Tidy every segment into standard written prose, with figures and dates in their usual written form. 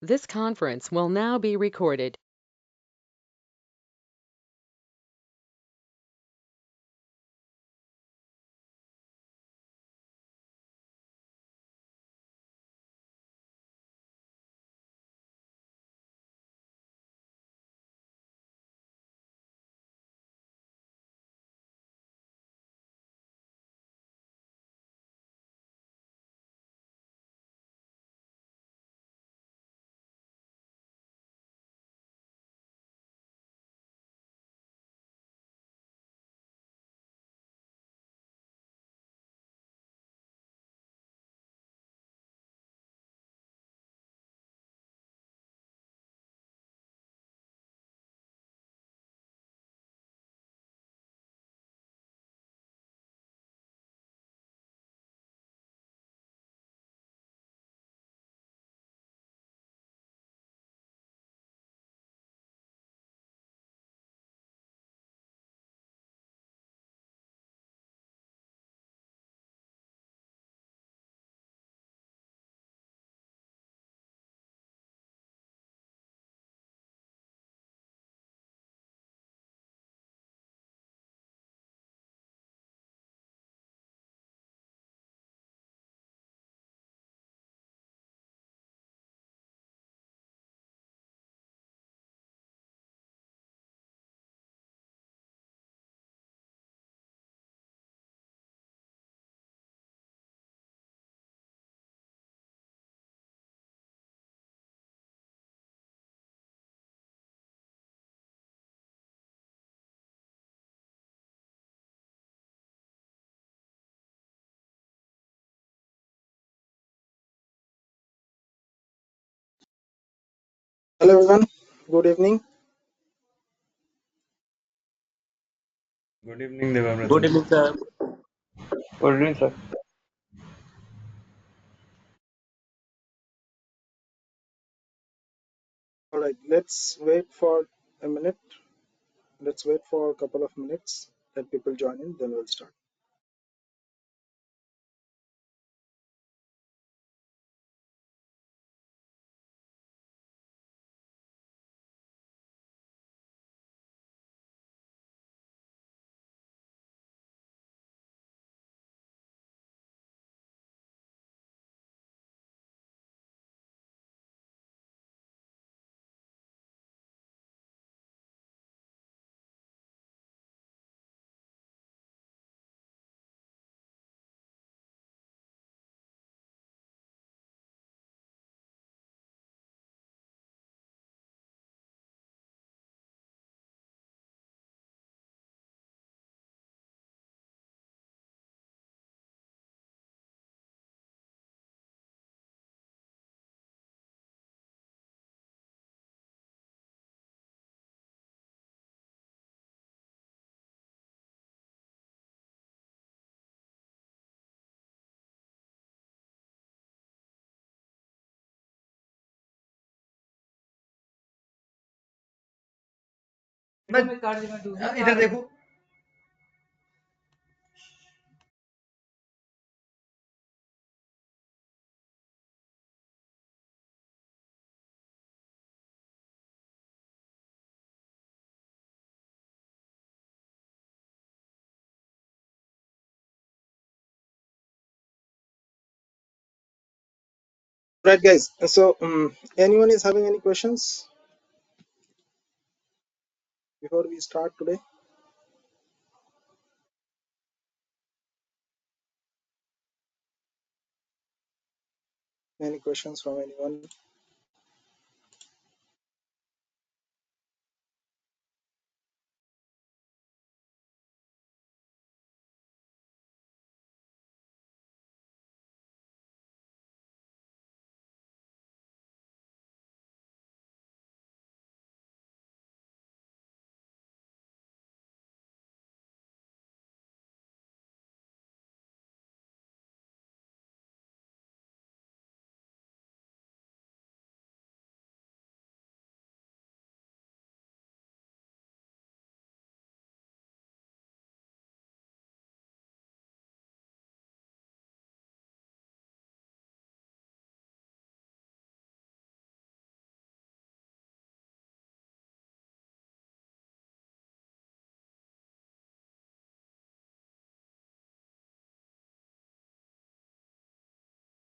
This conference will now be recorded. Hello everyone, good evening. Good evening, Deva Good brother. evening, sir. Good evening, sir. All right, let's wait for a minute. Let's wait for a couple of minutes. Let people join in, then we'll start. इधर देखो। Right, guys. So, anyone is having any questions before we start today? Any questions from anyone?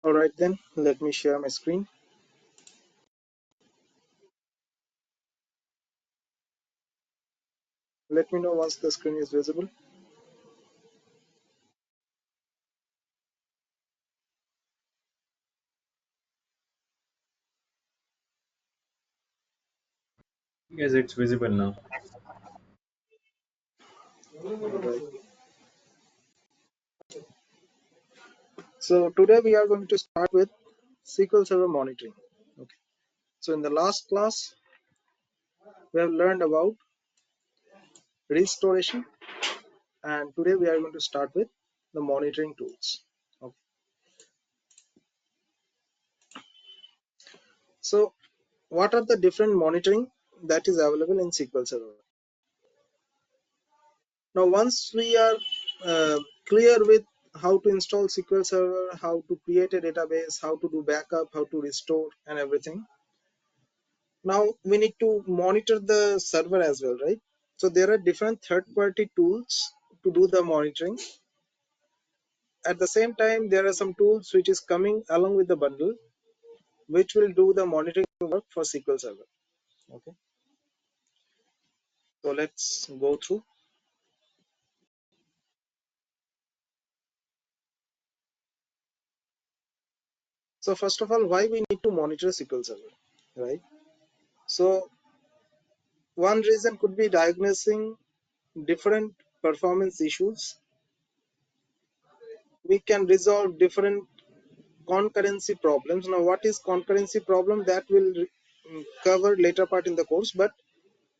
All right, then let me share my screen. Let me know once the screen is visible. Yes, it's visible now. All right. So today we are going to start with SQL Server monitoring. Okay. So in the last class, we have learned about restoration, and today we are going to start with the monitoring tools. Okay. So what are the different monitoring that is available in SQL Server? Now, once we are clear with how to install SQL Server, how to create a database, how to do backup, how to restore, and everything, now we need to monitor the server as well, right? So there are different third-party tools to do the monitoring. At the same time, there are some tools which is coming along with the bundle, which will do the monitoring work for SQL Server. Okay, so let's go through. So first of all, why we need to monitor SQL Server, right? So one reason could be diagnosing different performance issues. We can resolve different concurrency problems. Now, what is concurrency problem? That will cover later part in the course, but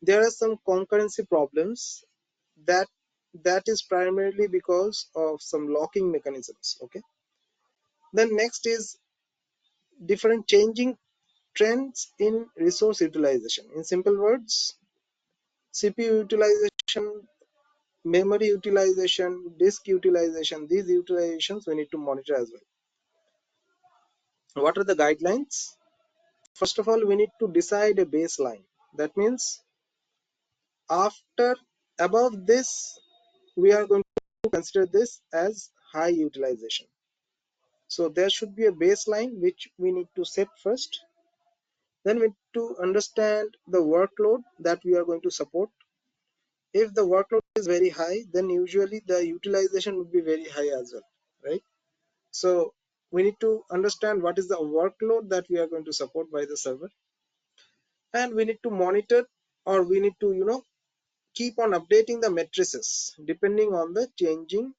there are some concurrency problems that is primarily because of some locking mechanisms. Okay. Then next is different changing trends in resource utilization. In simple words, CPU utilization, memory utilization, disk utilization, these utilizations we need to monitor as well. What are the guidelines? First of all, we need to decide a baseline. That means after above this, we are going to consider this as high utilization. So there should be a baseline which we need to set first. Then we need to understand the workload that we are going to support. If the workload is very high, then usually the utilization would be very high as well, right? So we need to understand what is the workload that we are going to support by the server, and we need to monitor, or we need to keep on updating the matrices depending on the changing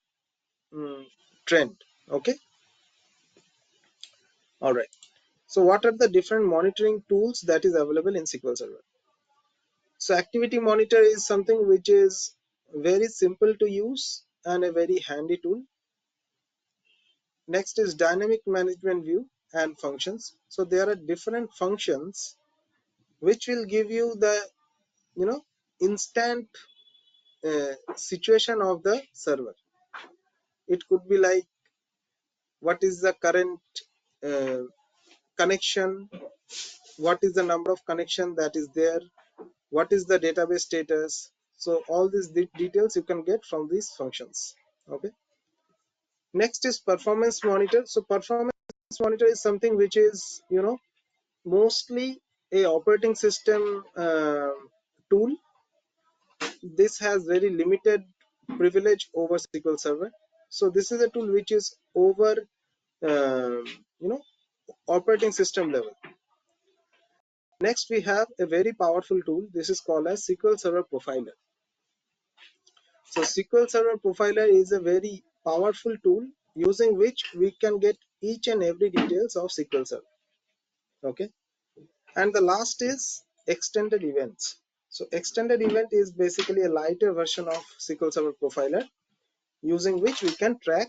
trend. Okay, all right. So what are the different monitoring tools that is available in SQL Server? So activity monitor is something which is very simple to use and a very handy tool. Next is dynamic management view and functions. So there are different functions which will give you the instant situation of the server. It could be like what is the current uh, connection, what is the number of connection that is there, what is the database status. So all these details you can get from these functions. Okay. Next is performance monitor. So performance monitor is something which is mostly a operating system tool. This has very limited privilege over SQL Server. So this is a tool which is over uh, you know operating system level. Next, we have a very powerful tool. This is called as SQL Server Profiler. So SQL Server Profiler is a very powerful tool using which we can get each and every details of SQL Server. Okay. And the last is extended events. So extended event is basically a lighter version of SQL Server Profiler using which we can track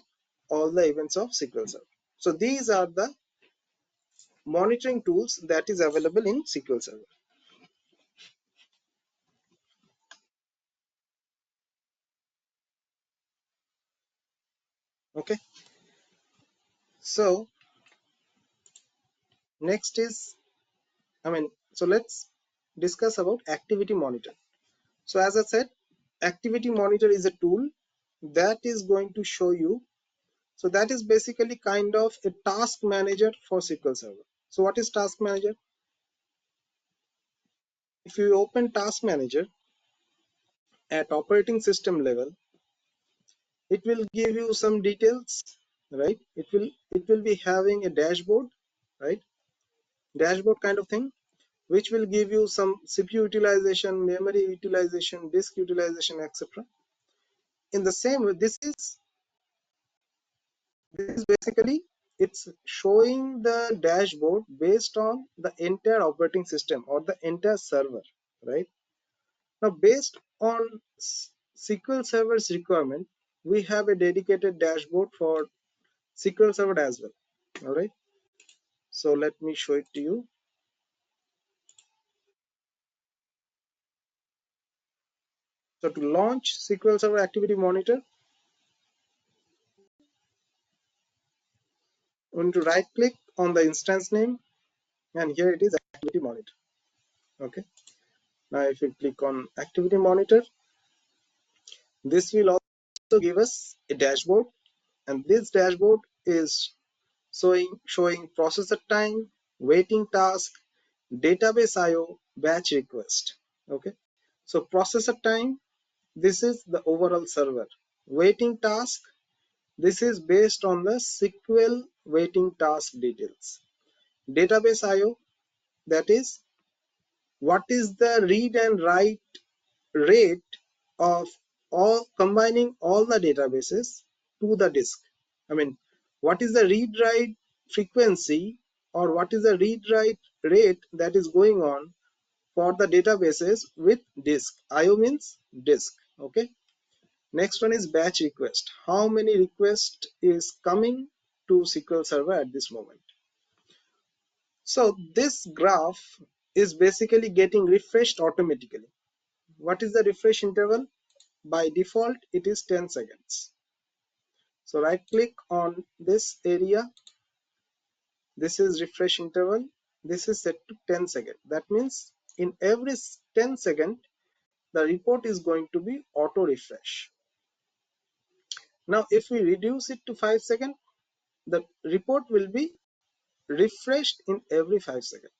all the events of SQL Server. So these are the monitoring tools that is available in SQL Server. Okay. So next is, so let's discuss about activity monitor. So as I said, activity monitor is a tool that is going to show you So that is basically kind of a task manager for SQL Server. So what is task manager? If you open task manager at operating system level, it will give you some details, right? It will be having a dashboard, right? Dashboard kind of thing, which will give you some CPU utilization, memory utilization, disk utilization, etc. In the same way, this is basically it's showing the dashboard based on the entire operating system or the entire server, right? Now, based on SQL Server's requirement, we have a dedicated dashboard for SQL Server as well. All right. So let me show it to you. So to launch SQL Server Activity Monitor, we need to right click on the instance name, and here it is Activity Monitor. Okay. Now, if you click on Activity Monitor, this will also give us a dashboard, and this dashboard is showing processor time, waiting task, database IO, batch request. Okay. So processor time, this is the overall server. Waiting task, this is based on the SQL waiting task details. Database IO, that is what is the read and write rate of all combining all the databases to the disk. I mean, what is the read write frequency or what is the read write rate that is going on for the databases with disk. IO means disk. Okay. Next one is batch request. How many requests is coming to SQL Server at this moment? So this graph is basically getting refreshed automatically. What is the refresh interval? By default, it is 10 seconds. So right click on this area. This is refresh interval. This is set to 10 seconds. That means in every 10 seconds, the report is going to be auto refresh. Now, if we reduce it to 5 seconds, the report will be refreshed in every 5 seconds.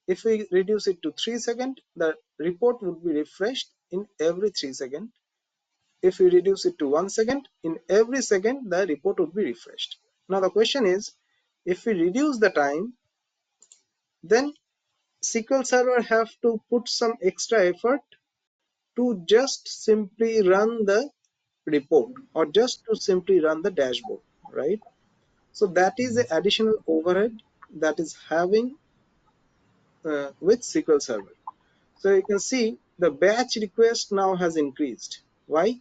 If we reduce it to 3 seconds, the report would be refreshed in every 3 seconds. If we reduce it to 1 second, in every second, the report would be refreshed. Now, the question is, if we reduce the time, then SQL Server have to put some extra effort to just simply run the report or just to simply run the dashboard, right? So that is the additional overhead that is having with SQL Server. So you can see the batch request now has increased. Why?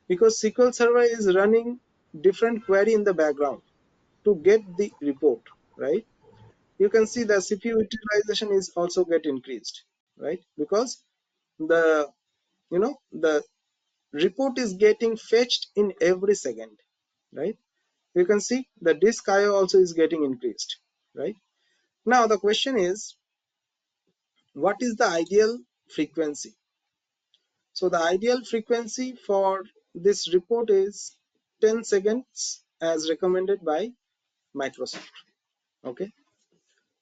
Because SQL Server is running different query in the background to get the report, right? You can see the CPU utilization is also get increased, right? Because the the report is getting fetched in every second, right? You can see the disk IO also is getting increased, right? Now the question is, what is the ideal frequency? So the ideal frequency for this report is 10 seconds as recommended by Microsoft. Okay.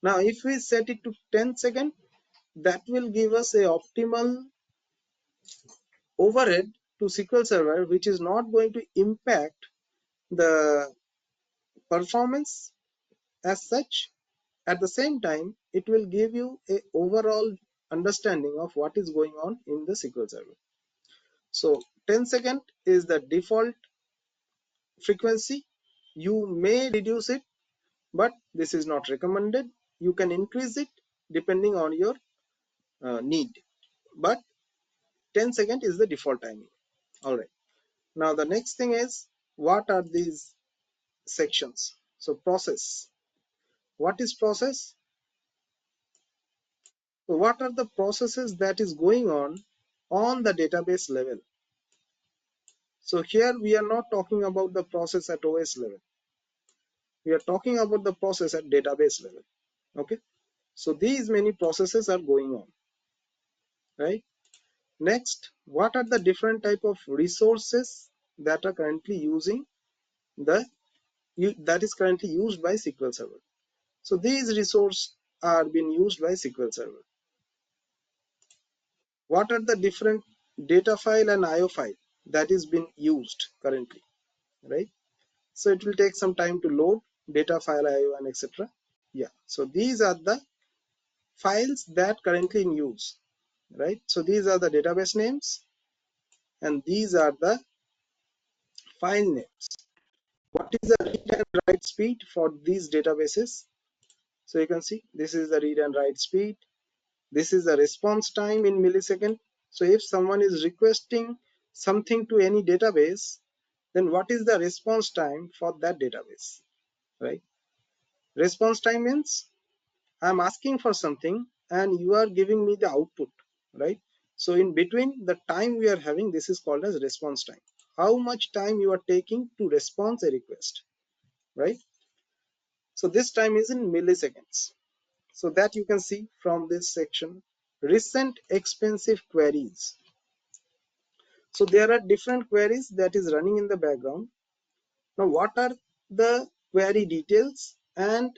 Now if we set it to 10 seconds, that will give us a optimal overhead to SQL Server, which is not going to impact the performance as such. At the same time, it will give you a overall understanding of what is going on in the SQL Server. So 10 second is the default frequency. You may reduce it, but this is not recommended. You can increase it depending on your need, but 10 second is the default timing. All right. Now the next thing is, what are these sections? So process. What is process? So what are the processes that is going on the database level? So here we are not talking about the process at OS level. We are talking about the process at database level. Okay. So these many processes are going on, right? Next, what are the different type of resources that are currently using the that is currently used by SQL Server. So these resources are being used by SQL Server. What are the different data file and IO file that is being used currently, right? So it will take some time to load data file, IO, and etc. Yeah, so these are the files that currently in use, right? So these are the database names and these are the file names. What is the read and write speed for these databases? So you can see this is the read and write speed. This is the response time in millisecond. So if someone is requesting something to any database, then what is the response time for that database, right? Response time means I'm asking for something and you are giving me the output, right? So in between the time we are having, this is called as response time. How much time you are taking to respond a request, right? So this time is in milliseconds. So that you can see from this section, recent expensive queries. So there are different queries that is running in the background. Now what are the query details, and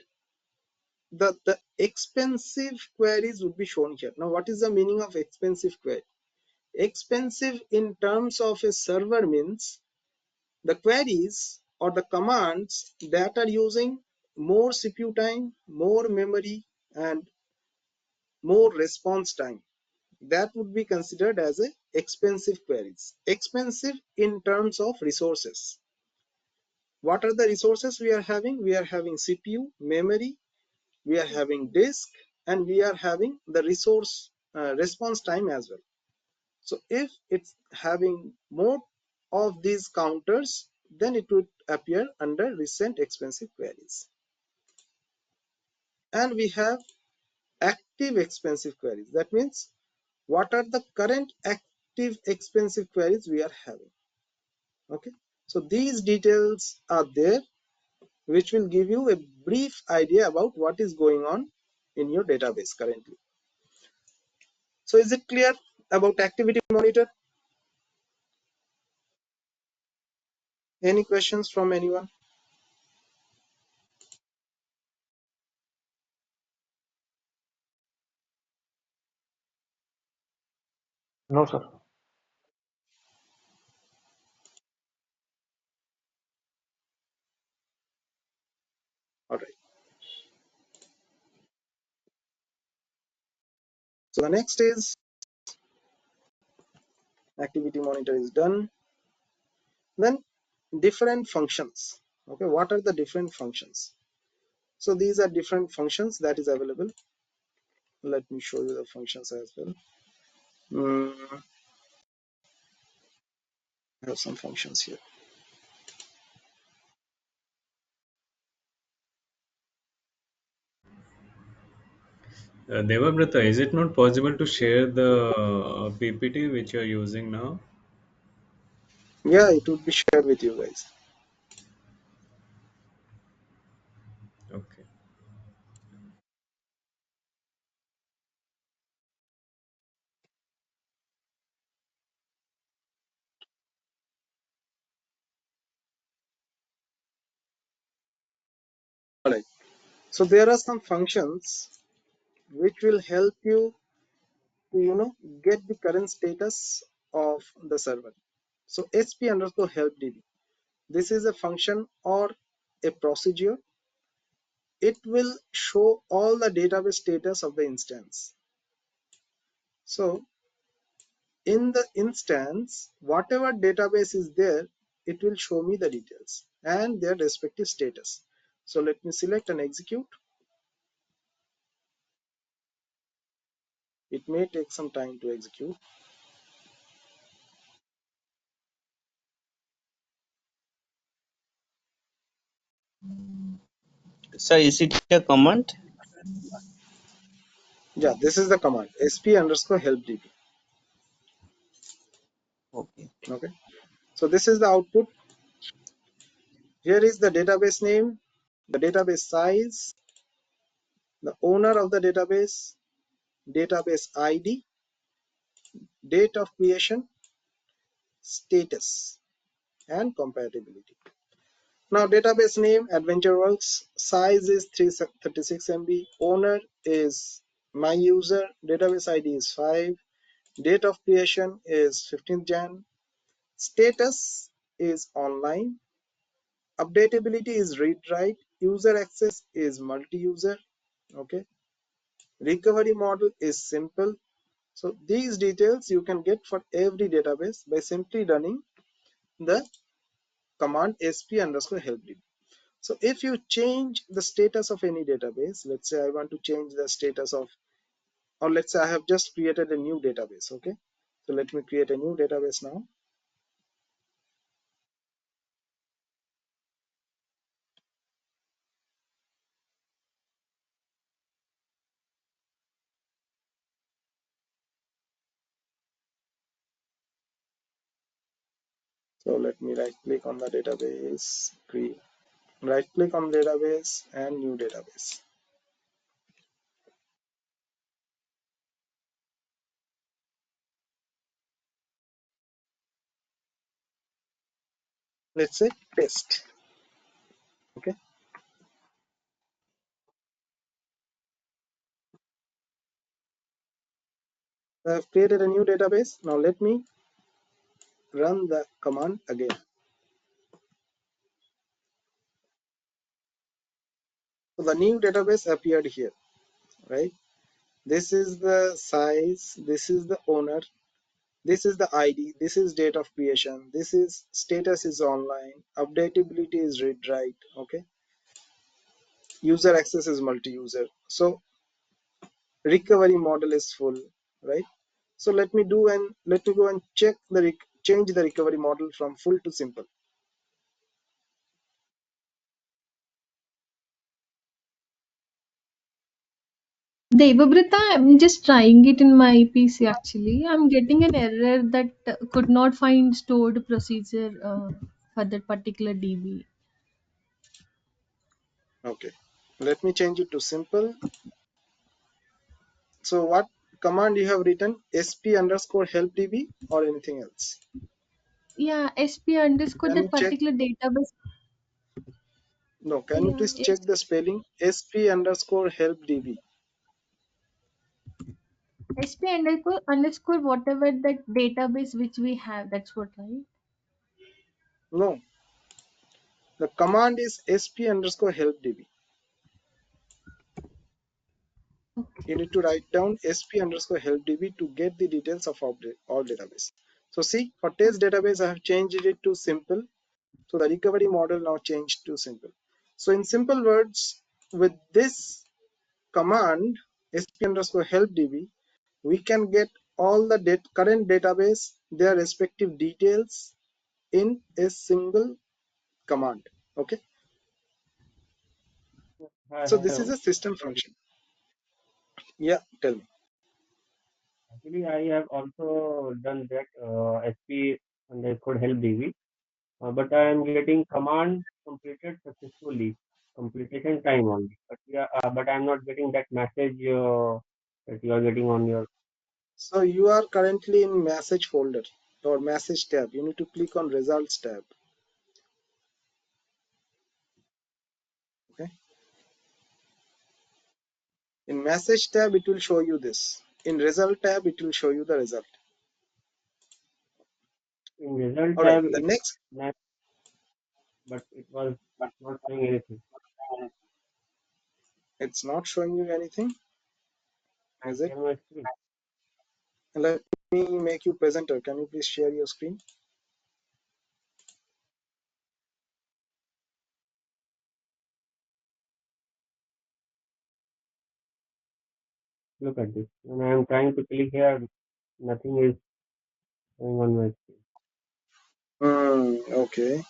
the expensive queries would be shown here. Now what is the meaning of expensive query? Expensive in terms of a server means the queries or the commands that are using more CPU time, more memory, and more response time. That would be considered as a expensive queries. Expensive in terms of resources. What are the resources we are having? We are having CPU, memory, we are having disk, and we are having the resource response time as well. So if it's having more of these counters, then it would appear under recent expensive queries. And we have active expensive queries. That means what are the current active expensive queries we are having. Okay, so these details are there, which will give you a brief idea about what is going on in your database currently. So is it clear about activity monitor? Any questions from anyone? No, sir. All right. So the next is activity monitor is done. Then different functions. Okay, what are the different functions? So these are different functions that is available. Let me show you the functions as well. I have some functions here. Devabrata, is it not possible to share the PPT which you are using now? Yeah, it would be shared with you guys. Okay. All right. So there are some functions which will help you to get the current status of the server. So sp underscore help db. This is a function or a procedure. It will show all the database status of the instance. So in the instance, whatever database is there, it will show me the details and their respective status. So let me select and execute. It may take some time to execute. So is it a command? Yeah, this is the command sp underscore help db. Okay. Okay, so this is the output. Here is the database name, the database size, the owner of the database ID, date of creation, status, and compatibility. Now database name AdventureWorks, size is 336 MB, owner is my user, database ID is 5, date of creation is 15th Jan, status is online, updatability is read write, user access is multi-user, okay, recovery model is simple. So these details you can get for every database by simply running the command sp underscore helpdb. So if you change the status of any database, let's say I want to change the status of, or let's say I have just created a new database, okay? So let me create a new database now. So let me right click on the database, right click on database and new database. Let's say test, okay? So I've created a new database. Now let me run the command again. So the new database appeared here, right? This is the size, this is the owner, this is the ID, this is date of creation, this is status is online, updatability is read write, okay? User access is multi-user. So recovery model is full, right? So let me go and check the change the recovery model from full to simple. Devabrita, I'm just trying it in my PC actually. I'm getting an error that could not find stored procedure for that particular DB. Okay, let me change it to simple. So what command you have written, sp underscore helpdb or anything else? Yeah, SP underscore Can that you check? particular database. No, can you Yeah, please check the spelling? sp underscore helpdb. SP underscore whatever that database which we have. That's what, right? No, the command is sp underscore helpdb. You need to write down sp underscore helpdb to get the details of all database. So see, for test database, I have changed it to simple. So the recovery model now changed to simple. So in simple words, with this command sp underscore helpdb, we can get all the current database, their respective details in a single command. Okay. I So this is have a system function. Yeah, tell me. actually I have also done that SP underscore help DB, but I am getting command completed successfully, completion time only. But yeah, but I am not getting that message that you are getting on your. So you are currently in message folder or message tab. You need to click on results tab. Okay. In message tab, it will show you this. In result tab, it will show you the result. In result All right. tab The it next, snapped, but it was not showing anything. it's not showing you anything, I is it? share my screen. Let me make you presenter. Can you please share your screen? Look at this. When I am trying to click here, nothing is showing on my screen. Okay.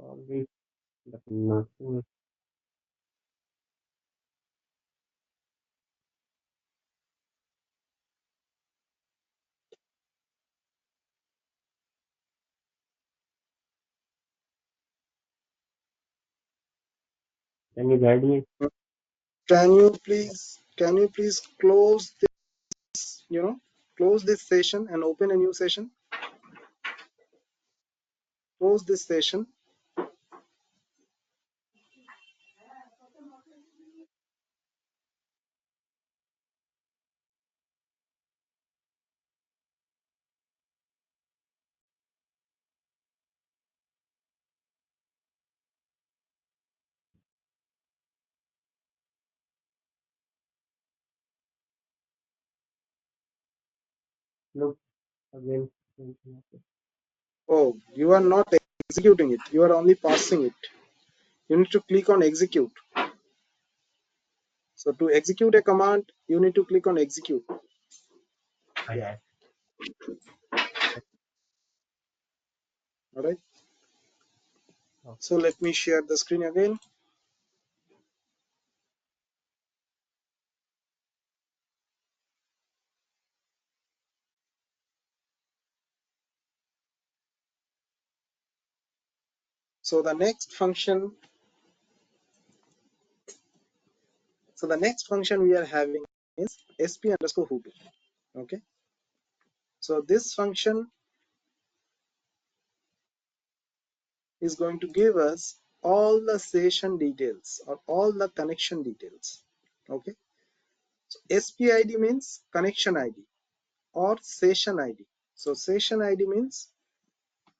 All this, but nothing. Can you guide me? Can you please close this close this session and open a new session. Close this session. Look again. Oh, you are not executing it. You are only passing it. You need to click on execute. So to execute a command, you need to click on execute. I Yeah. had. All right. Okay. So let me share the screen again. So the next function we are having is sp_whoto. Okay. So this function is going to give us all the session details or all the connection details. Okay. So SPID means connection ID or session ID. So session ID means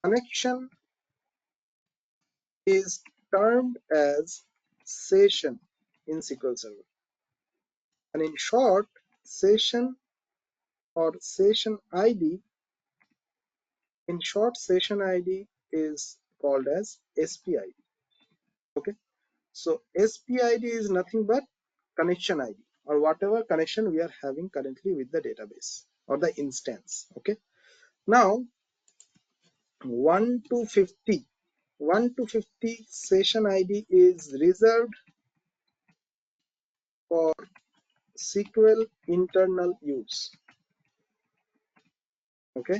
connection is termed as session in SQL Server. And in short, session or session ID, in short, session ID is called as SPID. Okay. So SPID is nothing but connection ID or whatever connection we are having currently with the database or the instance. Okay. Now 1 to 50, 1 to 50 session ID is reserved for SQL internal use. Okay.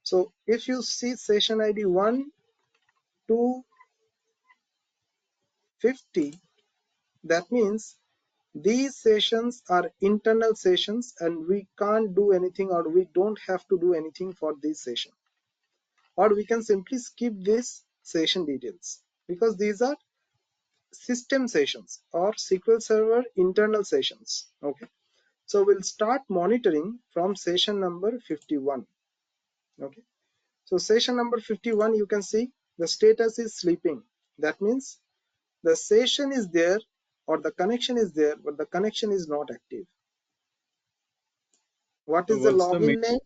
So if you see session ID 1 to 50, that means these sessions are internal sessions and we can't do anything or we don't have to do anything for this session. Or we can simply skip this session details because these are system sessions or SQL Server internal sessions. Okay. So we'll start monitoring from session number 51. Okay. So session number 51, you can see the status is sleeping. That means the session is there or the connection is there, but the connection is not active. What So is the what's the login name?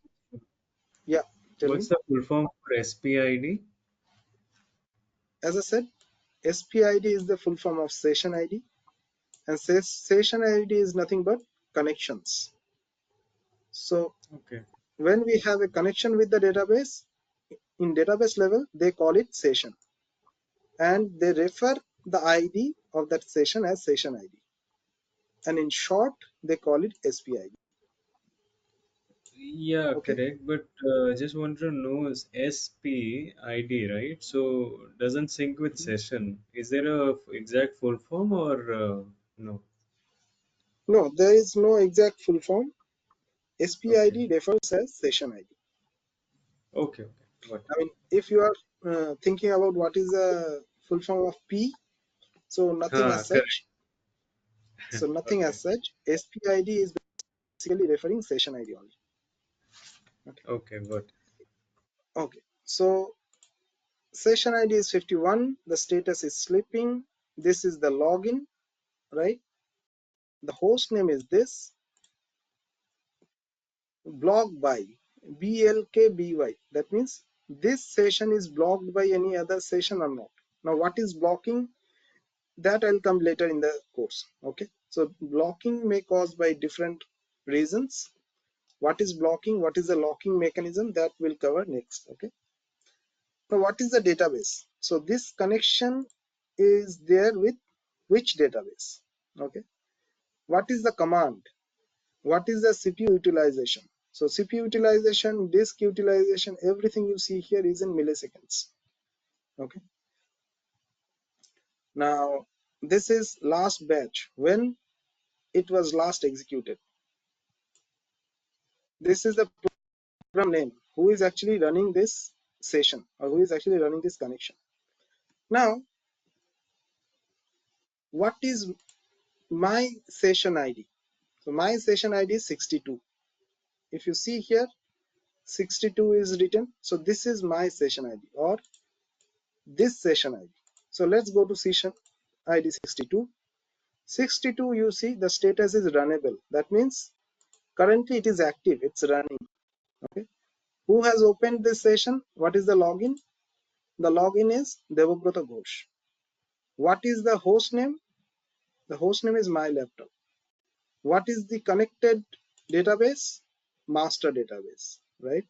Yeah, tell me. what's the full form for SPID? As I said, SPID is the full form of session ID, and session ID is nothing but connections. So Okay. when we have a connection with the database, in database level, they call it session, and they refer the ID of that session as session ID. And in short, they call it SPID. Yeah, Okay. correct. But just want to know is SPID, right? So doesn't sync with session. Is there a exact full form or no? No, there is no exact full form. Okay. SPID refers as session ID. Okay. Okay. Got I mean, if you are thinking about what is the full form of P, so it. nothing as Correct. such. So nothing as Okay. such. SPID is basically referring session ID only. Okay. Okay. Got it. Okay. So session ID is 51. The status is sleeping. This is the login, right? The host name is this. Blocked by BLKBY. That means this session is blocked by any other session or not. Now, what is blocking? That I'll come later in the course. Okay. So blocking may cause by different reasons. What is blocking? What is the locking mechanism? That we'll cover next. Okay. Now, what is the database? So this connection is there with which database? Okay. What is the command? What is the CPU utilization? So CPU utilization, disk utilization, everything you see here is in milliseconds. Okay. Now, this is last batch when it was last executed. This is the program name. Who is actually running this session, or who is actually running this connection? Now, what is my session ID? So my session ID is 62. If you see here, 62 is written. So this is my session ID, or this session ID. So let's go to session ID 62. 62, you see the status is runnable. That means currently it is active, it's running. Okay. Who has opened this session? What is the login? The login is Devabrata Ghosh. What is the host name? The host name is my laptop. What is the connected database? Master database, right?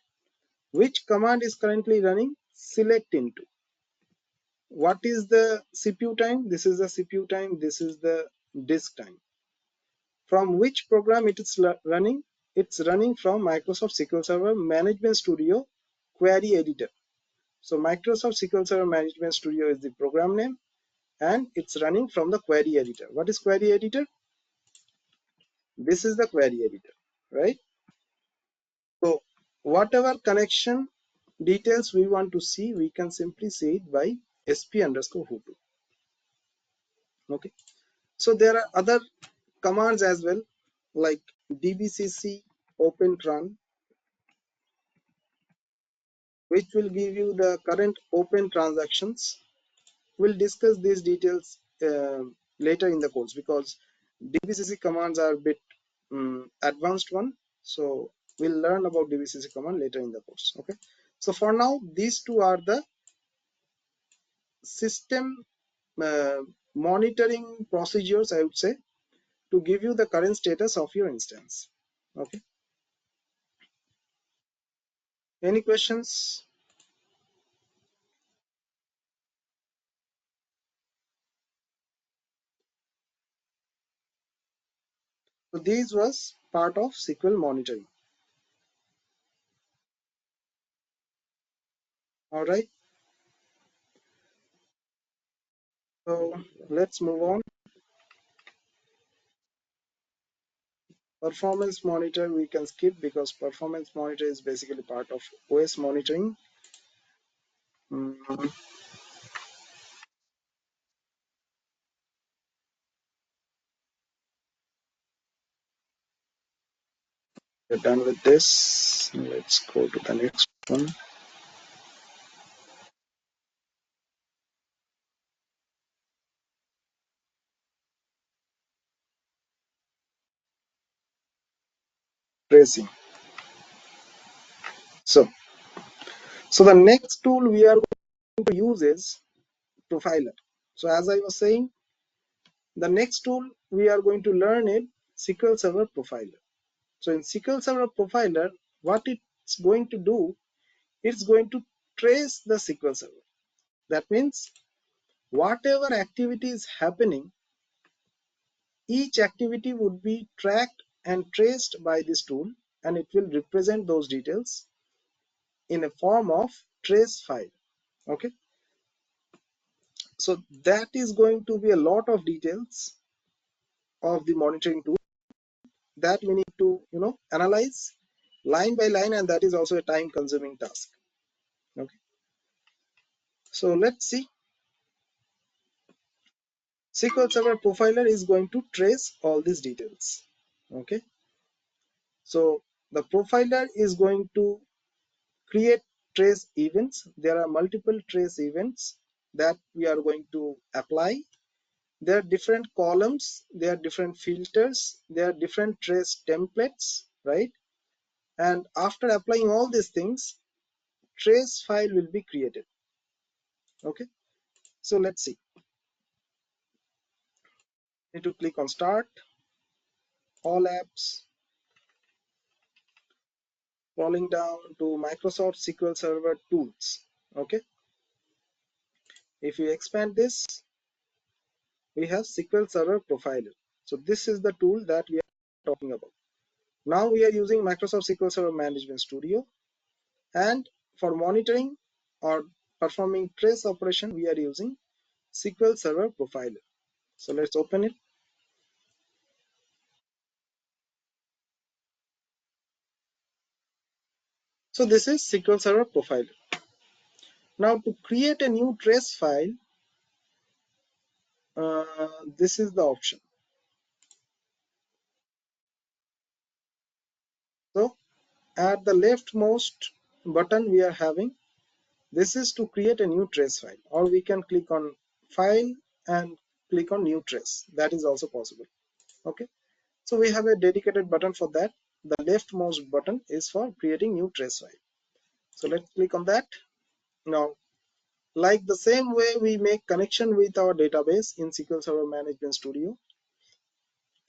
Which command is currently running? Select into. What is the CPU time? This is the CPU time. This is the disk time. From which program it is running? It's running from Microsoft SQL Server Management Studio Query Editor. So Microsoft SQL Server Management Studio is the program name, and it's running from the query editor. What is query editor? This is the query editor, right? So whatever connection details we want to see, we can simply see it by sp_hutu. Okay. So there are other commands as well, like dbcc open_tran, which will give you the current open transactions. We'll discuss these details later in the course, because dbcc commands are a bit advanced one. So we'll learn about dbcc command later in the course. Okay. So for now, these two are the system monitoring procedures, I would say, to give you the current status of your instance. Okay. Any questions? So this was part of SQL monitoring. All right. So let's move on. Performance monitor we can skip, because performance monitor is basically part of OS monitoring. Mm, we're done with this. Let's go to the next one. Tracing. So the next tool we are going to use is Profiler. So as I was saying, the next tool we are going to learn is SQL Server Profiler. So in SQL Server Profiler, what it's going to do, it's going to trace the SQL Server. That means whatever activity is happening, each activity would be tracked and traced by this tool, and it will represent those details in a form of trace file. Okay. So that is going to be a lot of details of the monitoring tool that we need to analyze line by line, and that is also a time consuming task. Okay. So let's see. SQL Server Profiler is going to trace all these details. Okay. So the profiler is going to create trace events. There are multiple trace events that we are going to apply. There are different columns, there are different filters, there are different trace templates, right? And after applying all these things, trace file will be created. Okay. So let's see. Need to click on start, all apps, scrolling down to Microsoft SQL Server tools. Okay. If you expand this, we have SQL Server Profiler. So this is the tool that we are talking about. Now we are using Microsoft SQL Server Management Studio, and for monitoring or performing trace operation, we are using SQL Server Profiler. So let's open it. So this is SQL Server Profiler. Now to create a new trace file, this is the option. So at the leftmost button we are having, this is to create a new trace file, or we can click on file and click on new trace. That is also possible. Okay. So we have a dedicated button for that. The leftmost button is for creating new trace file. So let's click on that. Now, like the same way we make connection with our database in SQL Server Management Studio,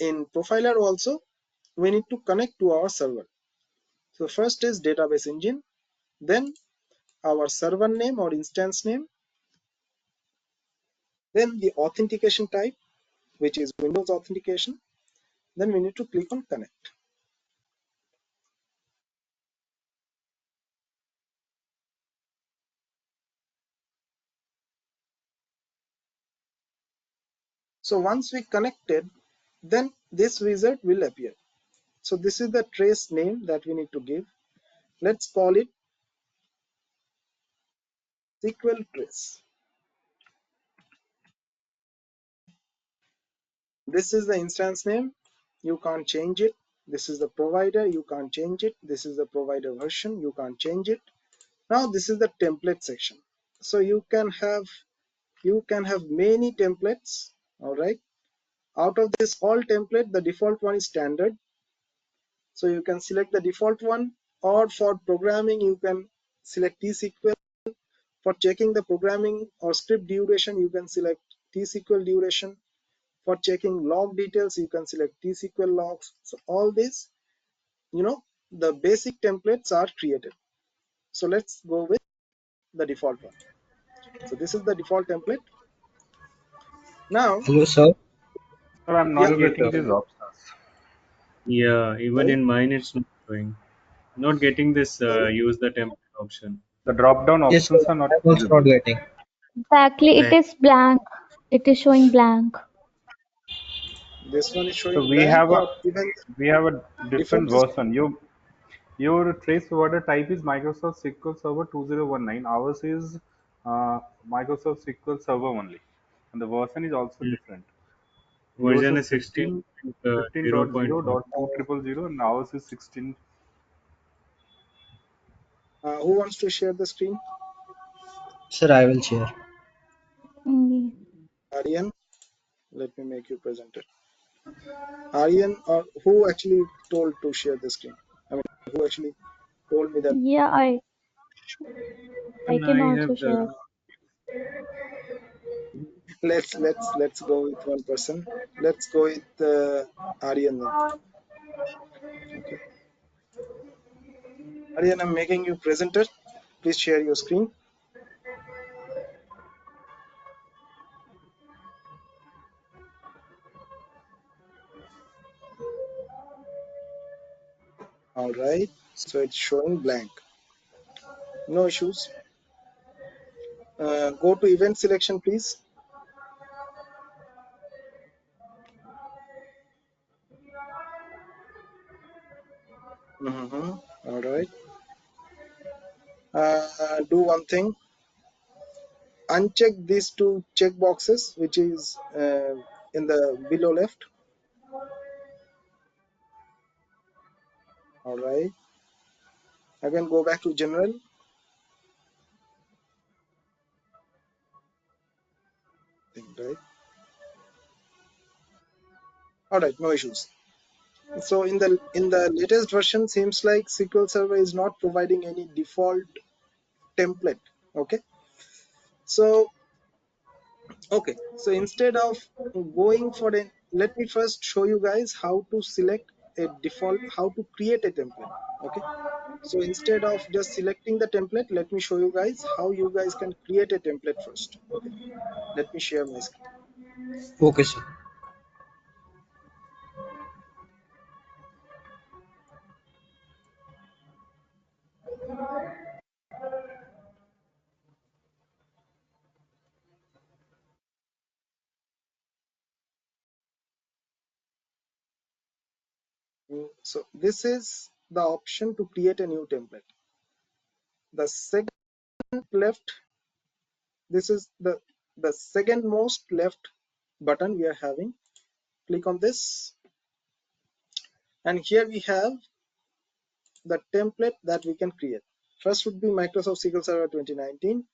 in Profiler also, we need to connect to our server. So first is database engine, then our server name or instance name, then the authentication type, which is Windows authentication. Then we need to click on connect. So once we connected, then this wizard will appear. So this is the trace name that we need to give. Let's call it SQL trace. This is the instance name. You can't change it. This is the provider. You can't change it. This is the provider version. You can't change it. Now this is the template section. So you can have many templates. All right. Out of this all template, the default one is standard. So you can select the default one, or for programming you can select T-SQL. For checking the programming or script duration, you can select T-SQL duration. For checking log details, you can select T-SQL logs. So all this, the basic templates are created. So let's go with the default one. So this is the default template. Now, Hello, sir. Sir, I'm yeah, not Hello, getting Gita. these options. Yeah, even sorry, in mine it's not showing. Not getting this sorry. use the template option. The drop-down Yes, sir. options are not I'm also not visible. getting. Exactly, it Blank. is blank. It is showing blank. This one is So showing blank, or even we have a default different is version. Your trace provider type is Microsoft SQL Server 2019. Ours is Microsoft SQL Server only, and the version is also Mm. different. Yours Version is is 16, 0.1. 15.0.2.0.0, and ours is 16. who wants to share the screen? Sir, I will share. Mm, Aryan, let me make you presenter. Aryan, or who actually told to share the screen? I mean, who actually told me that? yeah, I And can I also have the share. Let's go with one person. Let's go with Aryan then. Okay, Aryan, I'm making you presenter. Please share your screen. All right, so it's showing blank. No issues. Go to event selection, please. All right. Do one thing. Uncheck these two check boxes, which is in the below left. All right. Again, go back to general. Right. All right. No issues. So in the latest version, seems like SQL Server is not providing any default template. Okay. So instead of going for a, let me first show you guys how to select a default, how to create a template. Okay. So instead of just selecting the template, let me show you guys how you guys can create a template first. Okay. Let me share my screen. Okay, sir. So this is the option to create a new template. The second left, this is the second most left button we are having. Click on this, and here we have the template that we can create. First would be Microsoft SQL Server 2019.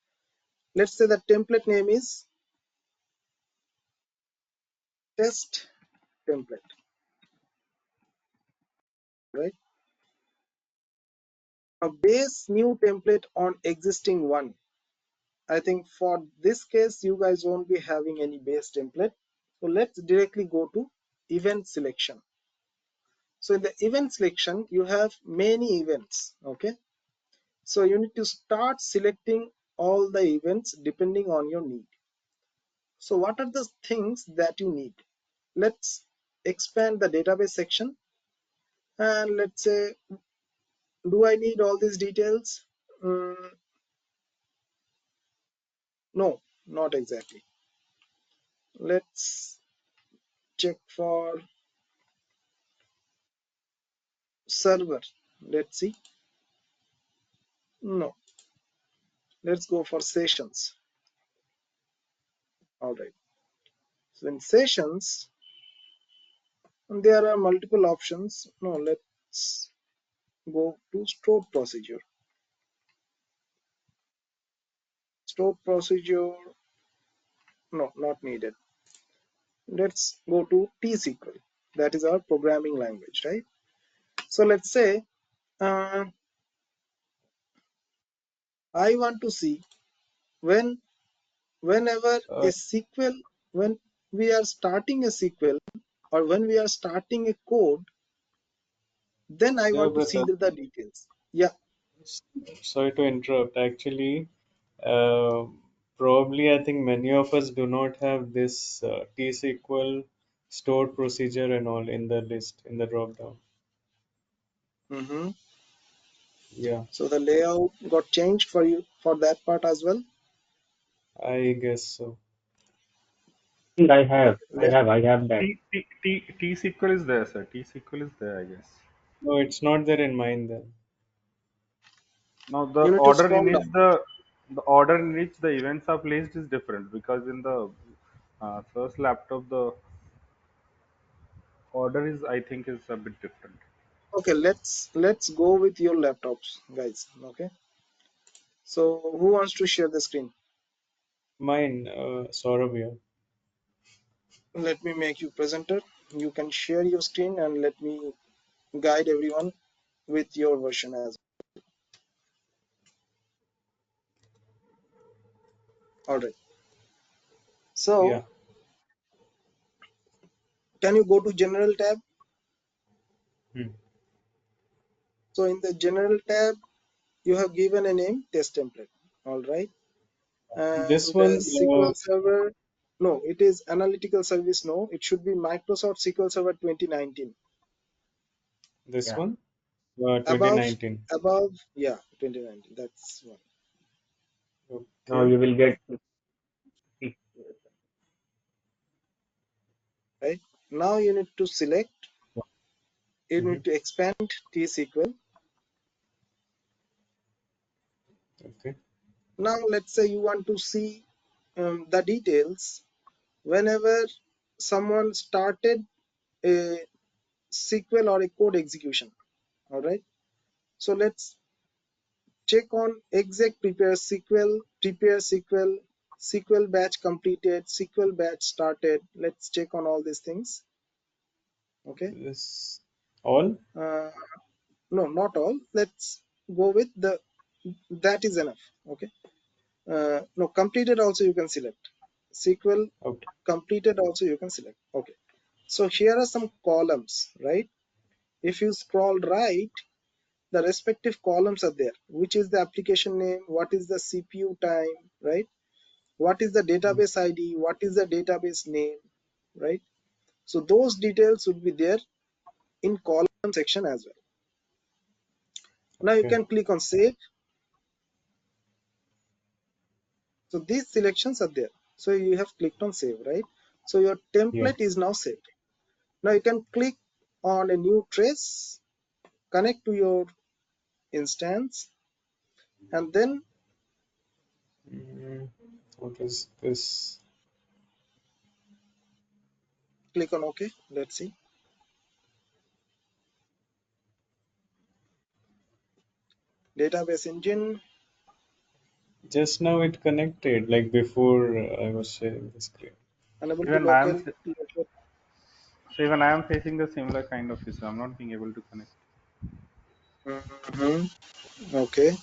Let's say the template name is test template, right? A base new template on existing one. I think for this case, you guys won't be having any base template. So let's directly go to event selection. So in the event selection, you have many events, okay? So you need to start selecting all the events depending on your need. So what are the things that you need? Let's expand the database section, and let's say, do I need all these details? No, not exactly. Let's check for server. Let's see. No, let's go for sessions. All right. So in sessions, there are multiple options. No, let's go to stored procedure. Stored procedure, no, not needed. Let's go to T-SQL. That is our programming language, right? So let's say I want to see whenever a SQL, when we are starting a SQL or when we are starting a code, then I want to see Devabrata, the details. Yeah. sorry to interrupt. Actually, uh, probably I think many of us do not have this T-SQL stored procedure and all in the list in the drop down. Mm-hmm. Yeah, So the layout got changed for you for that part as well. I guess so. think Okay. I have that. T SQL is there, sir. T SQL is there, I guess. No, it's not there in mine then. Now the You need to order in scroll which down. the order in which the events are placed is different, because in the first laptop the order is, I think, is a bit different. Okay, let's go with your laptops, guys. Okay. So who wants to share the screen? Mine, Saurabh here. Let me make you presenter. You can share your screen and let me guide everyone with your version as well. All right. So Yeah. can you go to general tab? Hmm. So in the general tab, you have given a name test template. All right. This And one, SQL Server, no, it is analytical service. No, it should be Microsoft SQL Server 2019. this Yeah. one, Above, 2019. yeah, 2019. That's one. Now Okay. you will get Right. Now you need to select. You Hmm. need to expand T-SQL. Okay. Now let's say you want to see the details whenever someone started a SQL or a code execution. All right. So let's check on exec prepare SQL, SQL batch completed, SQL batch started. Let's check on all these things. Okay. This all? Uh, no, not all. Let's go with that is enough. Okay. No, completed also you can select. SQL Okay. completed also you can select. Okay. So here are some columns, right? If you scroll right, the respective columns are there, which is the application name, what is the CPU time, right? What is the database ID, what is the database name, right? So those details would be there in column section as well. Now you Okay. can click on save. So these selections are there. So you have clicked on save, right? So your Yeah. template is now saved. Now you can click on a new trace, connect to your instance, and then What is this? click on OK. Let's see. Database engine, Just now it connected, like before I was sharing the screen. unable to Even I am locate. so even I am facing the similar kind of issue. I'm not being able to connect. Mhm. Okay.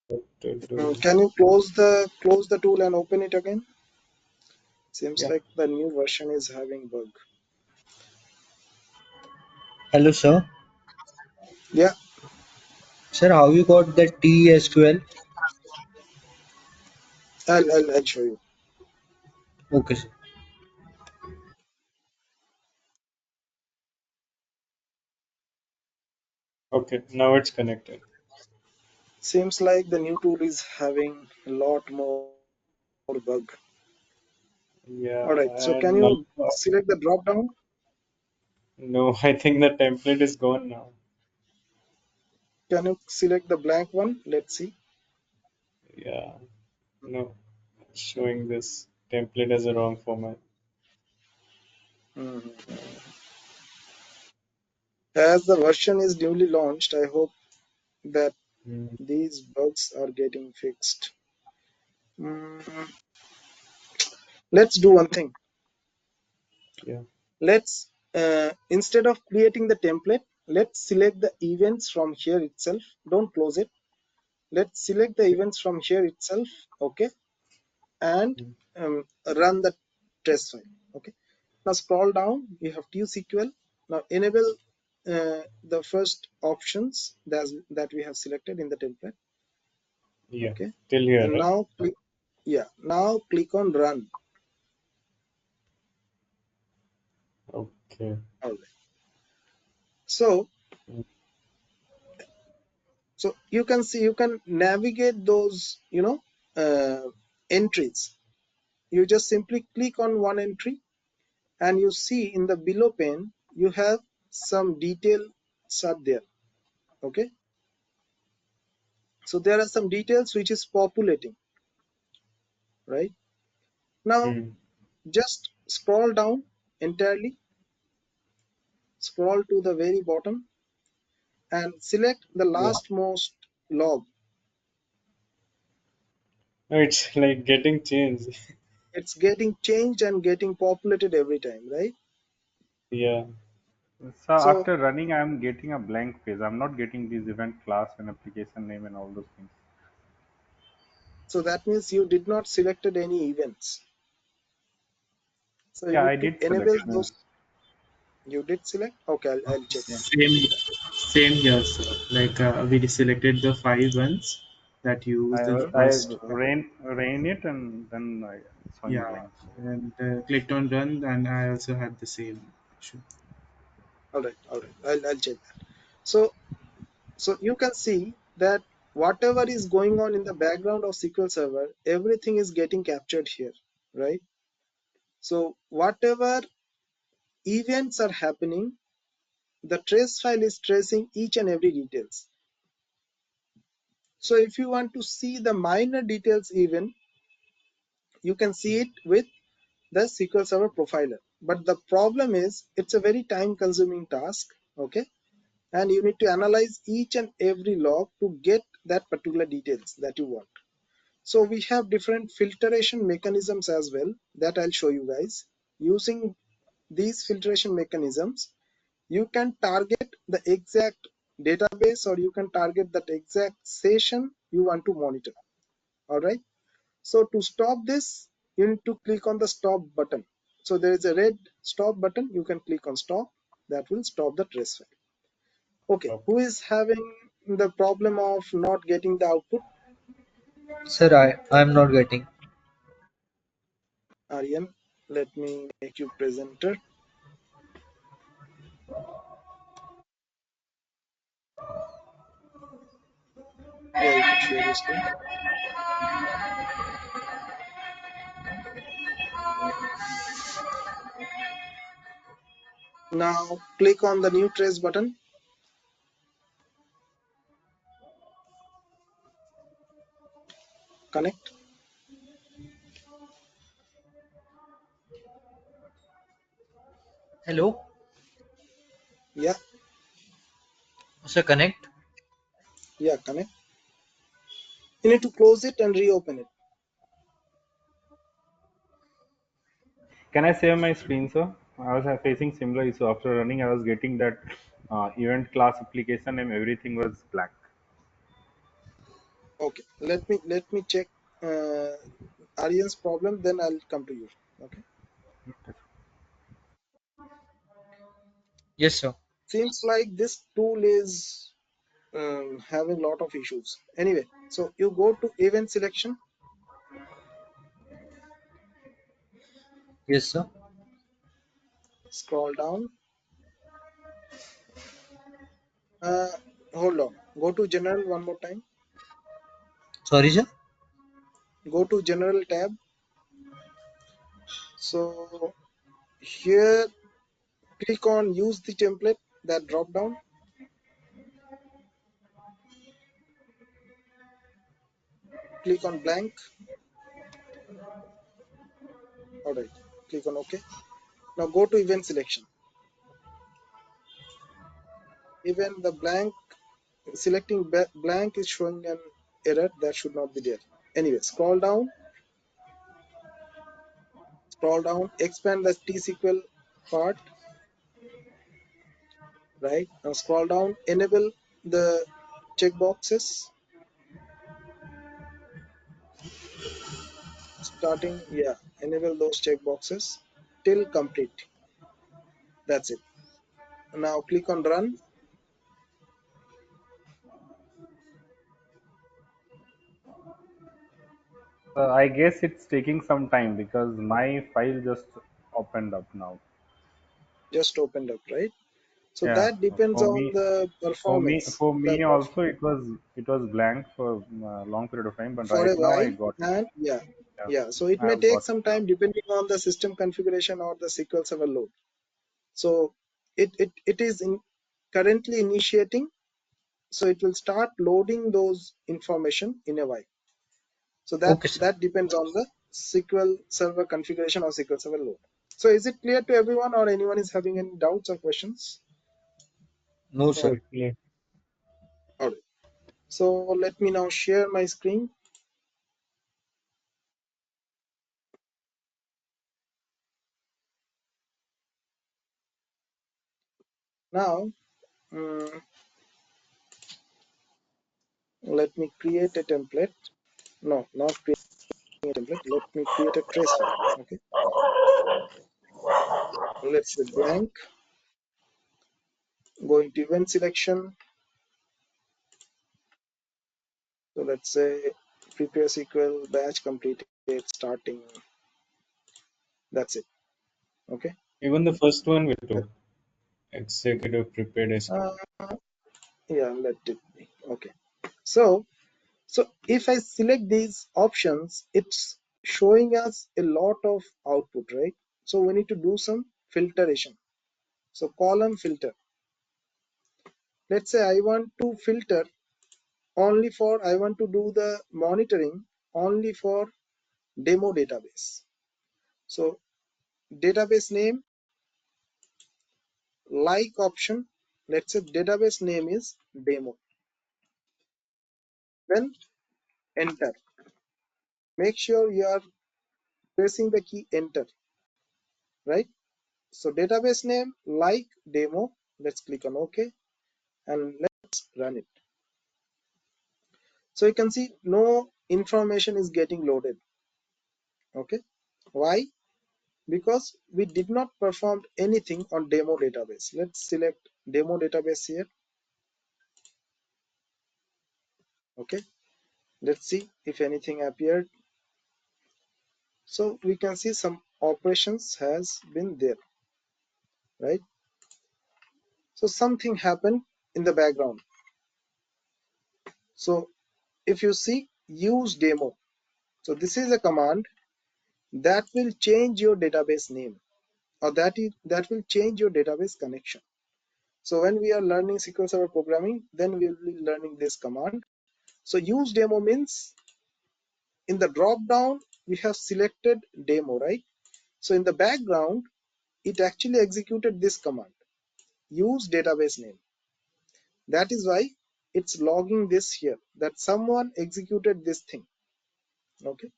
What to do? Can you close the tool and open it again? Seems Yeah, like the new version is having bug. Hello, sir. Yeah, Sir, how you got the TSQL? I'll show you. Okay, sir. okay, now it's connected. Seems like the new tool is having a lot more bug. Yeah, All right. So can and now, you select the drop down? no, I think the template is gone now. Can you select the blank one? Let's see. Yeah, no, it's showing this template as a wrong format. Mhm. As the version is newly launched, I hope that Mm, these bugs are getting fixed. Mm, let's do one thing. yeah. Let's instead of creating the template, let's select the events from here itself. Don't close it. Let's select the events from here itself. Okay, and Mm, run the test file. Okay, now scroll down. You have TSQL. Now enable the first options that we have selected in the template. yeah, Okay, till here, and right? now click, yeah, now click on run. Okay. All right. So Mm, you can see, you can navigate those, entries. You just simply click on one entry, and you see in the below pane you have some details are there. Okay, so there are some details which is populating, right? Now mm, just scroll down entirely, scroll to the very bottom, and select the yeah. last most log. No, it's like getting changed. It's getting changed and getting populated every time, right? Yeah. So So after running, I'm getting a blank page. I'm not getting this event class and application name and all those things. so that means you did not selected any events. So you Yeah, need I to did select. enable those. You did select? Okay, I'll check that. Same here, sir. Like we selected the five ones that you use I the I first, ran it and then I showing yeah, blank. and clicked on run, and I also had the same option. All right. I'll check that. So you can see that whatever is going on in the background of SQL Server, everything is getting captured here, right? So whatever events are happening, the trace file is tracing each and every details. So if you want to see the minor details even, you can see it with the SQL Server Profiler. But the problem is it's a very time consuming task, okay? And you need to analyze each and every log to get that particular details that you want. So we have different filtration mechanisms as well that I'll show you guys. Using these filtration mechanisms, you can target the exact database, or you can target that exact session you want to monitor. All right. So to stop this, you need to click on the stop button. So there is a red stop button. You can click on stop. That will stop the trace file. Okay. Who Okay. is having the problem of not getting the output? Sir, I'm not getting. Aryan, let me make you presenter. Yeah, you can share your screen. Now click on the new trace button. Connect. Hello, Yeah, sir, connect. yeah, connect. You need to close it and reopen it. Can I save my screen, sir? I was facing similar issue after running. I was getting that event class application and everything was blank. Okay, let me check Aryan's problem, then I'll come to you. Okay. Yes, sir. Seems like this tool is having a lot of issues. Anyway, so you go to event selection, Yes, sir. scroll down. Uh, Hold on. Go to general one more time. Sorry, sir. Go to general tab. So here, click on use the template, that drop down. Click on blank. All right. Click on OK. Now go to event selection. Even the blank, selecting blank is showing an error that should not be there. Anyway, scroll down, expand the T-SQL part, right? Now scroll down, enable the checkboxes, starting, yeah, enable those checkboxes till complete. That's it. Now click on run. I guess it's taking some time because my file just opened up now. Just opened up, right? So Yeah, that depends for on me, the performance. for me also it was blank for a long period of time, but For a right now I while, got it. and yeah, Yeah, yeah. So it I may have take got it some now. time depending on the system configuration or the SQL Server load. So it is currently initiating. So it will start loading those information in a while. So Okay, sir. that depends on the SQL Server configuration or SQL Server load. So is it clear to everyone, or anyone is having any doubts or questions? No, No, sir. it's clear. All right. So let me now share my screen. Now, let me create a template. No, not create a template. Let me create a trace file. Okay. Let's say blank. Going to event selection. So let's say prepare SQL batch completed starting. That's it. Okay. Even the first one will do. Executive prepared Uh, SQL. yeah, let it be. Okay. So if I select these options, it's showing us a lot of output, right? So we need to do some filtration. So column filter. Let's say I want to filter only for, I want to do the monitoring only for demo database. So database name, like option, let's say database name is demo. Then enter. Make sure you are pressing the key enter, right? So database name like demo. Let's click on OK and let's run it. So you can see no information is getting loaded. Okay. Why? Because we did not perform anything on demo database. Let's select demo database here. Okay. Let's see if anything appeared. So we can see some operations has been there, right? So something happened in the background. So if you see use demo, so this is a command that will change your database name, or that will change your database connection. So when we are learning SQL Server programming, then we will be learning this command. So use demo means in the drop down, we have selected demo, right? So in the background, it actually executed this command, use database name. That is why it's logging this here, that someone executed this thing. Okay.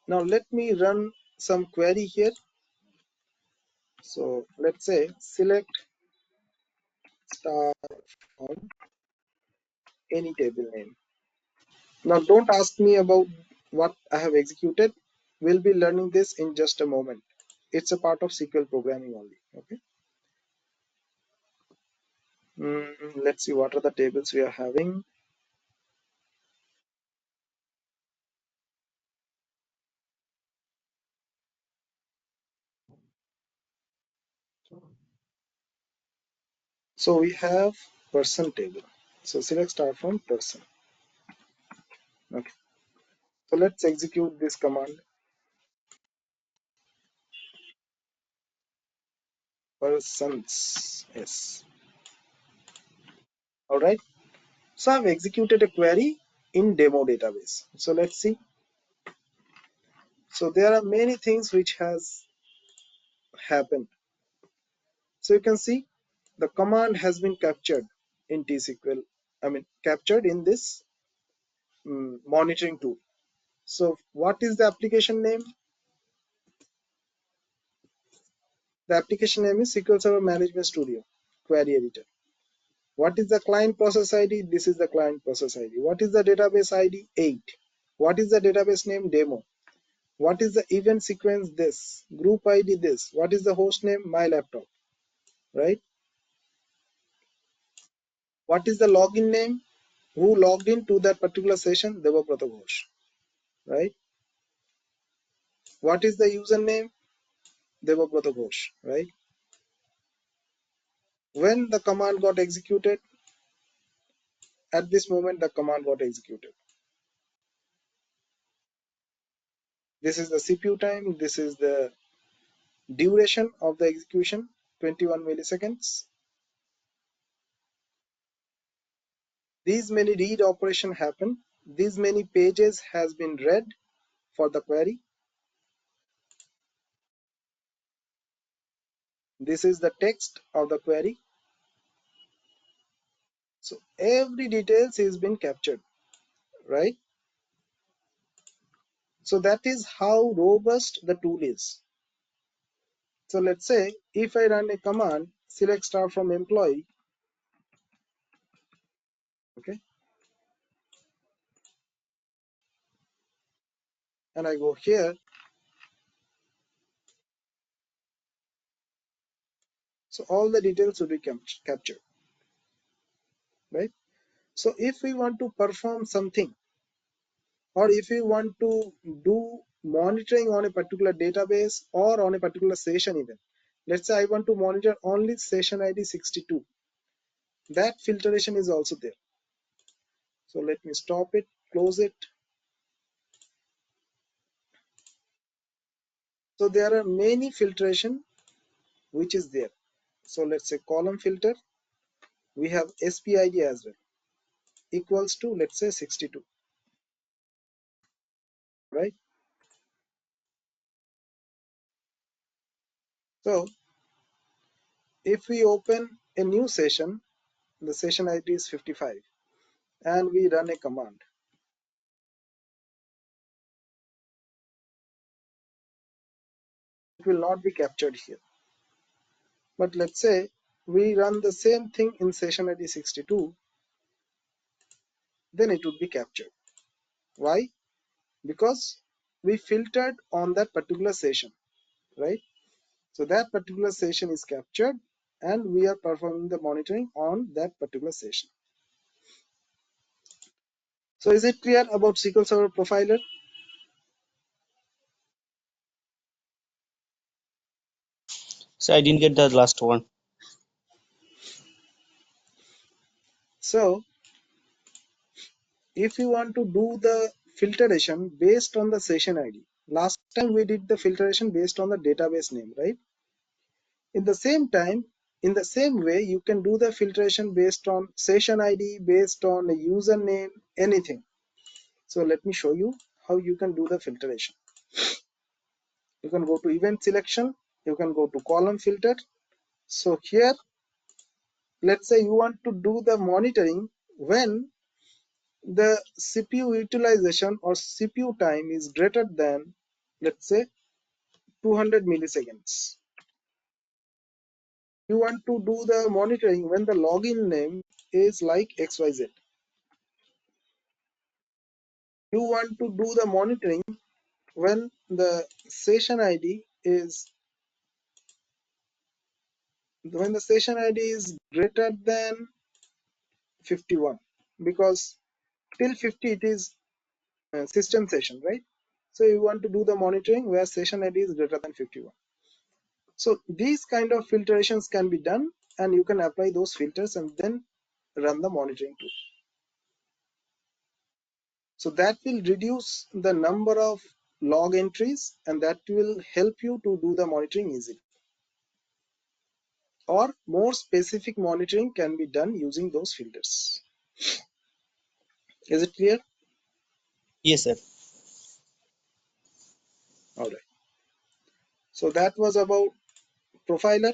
Now let me run some query here. So let's say select star from any table name. Now don't ask me about what I have executed. We'll be learning this in just a moment. It's a part of SQL programming only. Okay. Let's see what are the tables we are having. So we have person table. So select start from person. Okay. So let's execute this command. Persons. Yes. All right. So I've executed a query in demo database. So let's see. So there are many things which has happened. So you can see the command has been captured in T-SQL. I mean captured in this monitoring tool. So what is the application name? The application name is SQL Server Management Studio Query Editor. What is the client process ID? This is the client process ID. What is the database ID? 8. What is the database name? Demo. What is the event sequence? This. Group ID? This. What is the host name? My laptop. Right? What is the login name? Who logged into that particular session? Devabrata Ghosh. Right? What is the username? Devabrata Ghosh. Right? When the command got executed, at this moment the command got executed. This is the CPU time. This is the duration of the execution, 21 milliseconds. These many read operation happen. These many pages has been read for the query. This is the text of the query. So every details is been captured, right? So that is how robust the tool is. So let's say if I run a command, select star from employee, okay, and I go here, so all the details will be captured, right? So if we want to perform something, or if we want to do monitoring on a particular database or on a particular session even, let's say I want to monitor only session ID 62, that filtration is also there. So let me stop it, close it. So there are many filtration which is there. So let's say column filter, we have SPID as well, equals to let's say 62, right? So if we open a new session, the session ID is 55, and we run a command, it will not be captured here. But let's say we run the same thing in session ID 62, then it would be captured. Why? Because we filtered on that particular session, right? So that particular session is captured and we are performing the monitoring on that particular session. So is it clear about SQL Server Profiler? So I didn't get the last one. So if you want to do the filtration based on the session ID, last time we did the filtration based on the database name, right? In the same time, in the same way, you can do the filtration based on session ID, based on a username, anything. So let me show you how you can do the filtration. You can go to event selection, you can go to column filter. So here, let's say you want to do the monitoring when the CPU utilization or CPU time is greater than, let's say, 200 milliseconds. You want to do the monitoring when the login name is like XYZ. You want to do the monitoring when the session ID is greater than 51, because till 50 it is system session, right? So you want to do the monitoring where session ID is greater than 51. So these kind of filtrations can be done, and you can apply those filters and then run the monitoring tool. So that will reduce the number of log entries, and that will help you to do the monitoring easily. Or more specific monitoring can be done using those filters. Is it clear? Yes, sir. All right. So that was about profiler.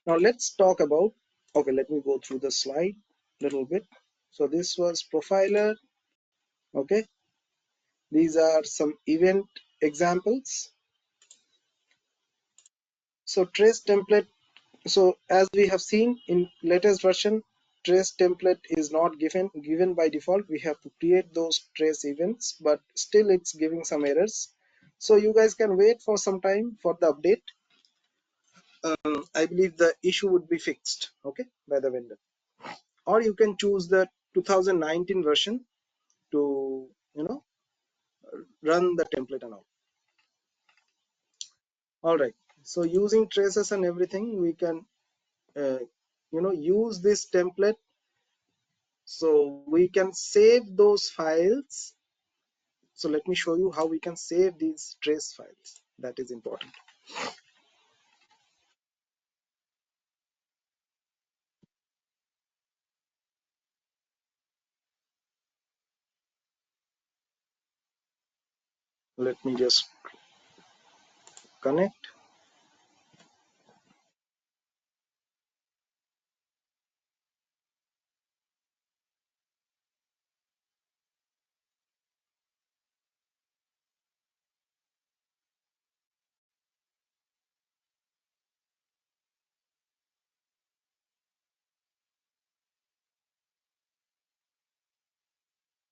Now let's talk about, okay, let me go through the slide a little bit. So this was profiler. Okay, these are some event examples. So trace template. So as we have seen in latest version, trace template is not given by default. We have to create those trace events, but still it's giving some errors. So you guys can wait for some time for the update. I believe the issue would be fixed, okay, by the vendor. Or you can choose the 2019 version to, run the template and all right. So using traces and everything, we can use this template, so we can save those files. So let me show you how we can save these trace files. That is important. Let me just connect.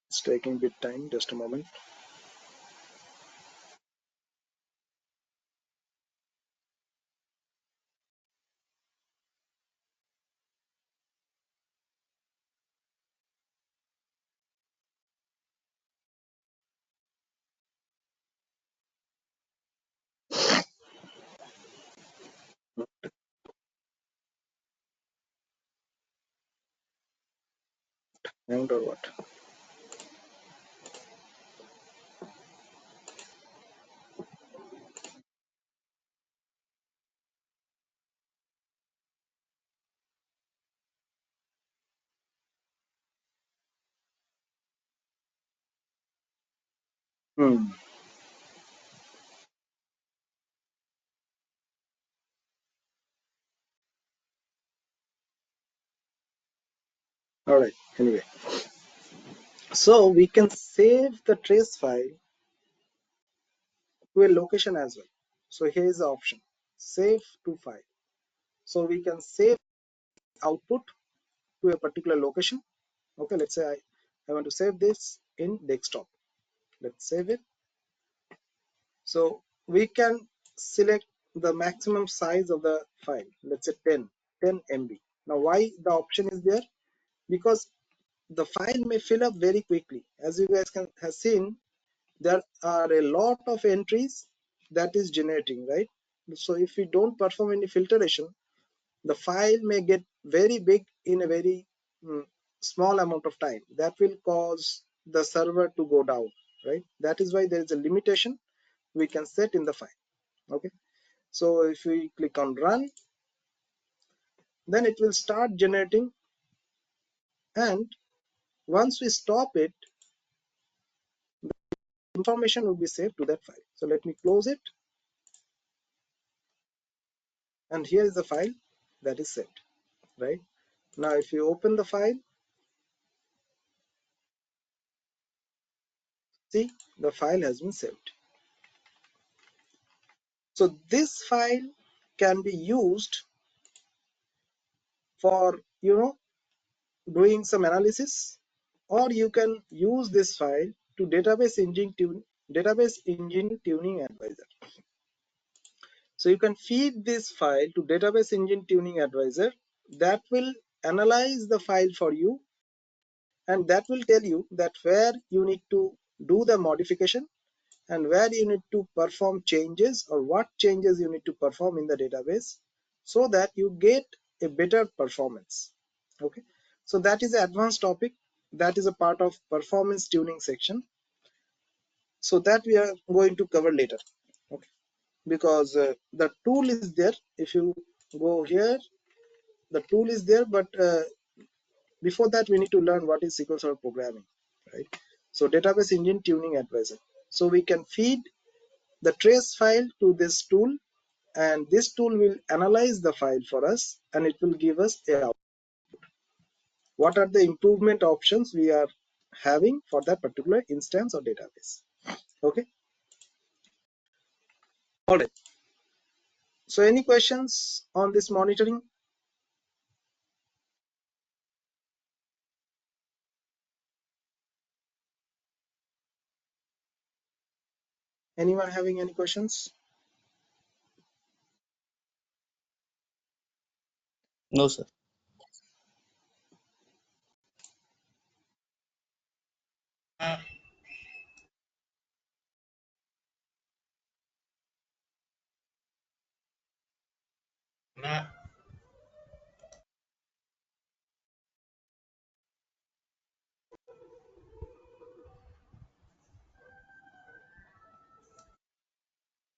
It's taking a bit time, just a moment. And or what? All right, anyway, so we can save the trace file to a location as well. So here is the option, save to file. So we can save output to a particular location. Okay, let's say I want to save this in desktop. Let's save it. So we can select the maximum size of the file. Let's say 10 MB. Now why the option is there? Because the file may fill up very quickly. As you guys can have seen, there are a lot of entries that is generating, right? So if we don't perform any filtration, the file may get very big in a very small amount of time. That will cause the server to go down, right? That is why there is a limitation we can set in the file. Okay, so if we click on run, then it will start generating, and Once we stop it, information will be saved to that file. So let me close it, and here is the file that is saved. Right now, if you open the file, see, the file has been saved. So this file can be used for doing some analysis, or you can use this file to database engine tuning advisor. So you can feed this file to database engine tuning advisor that will analyze the file for you, and that will tell you that where you need to do the modification and where you need to perform changes, or what changes you need to perform in the database, so that you get a better performance. Okay, so that is an advanced topic, that is a part of performance tuning section, so that we are going to cover later. Okay, because the tool is there. If you go here, the tool is there, but before that we need to learn what is SQL Server programming, right? So database engine tuning advisor, so we can feed the trace file to this tool, and this tool will analyze the file for us, and it will give us a output. What are the improvement options we are having for that particular instance or database? Okay, all right. So any questions on this monitoring? Anyone having any questions? No, sir.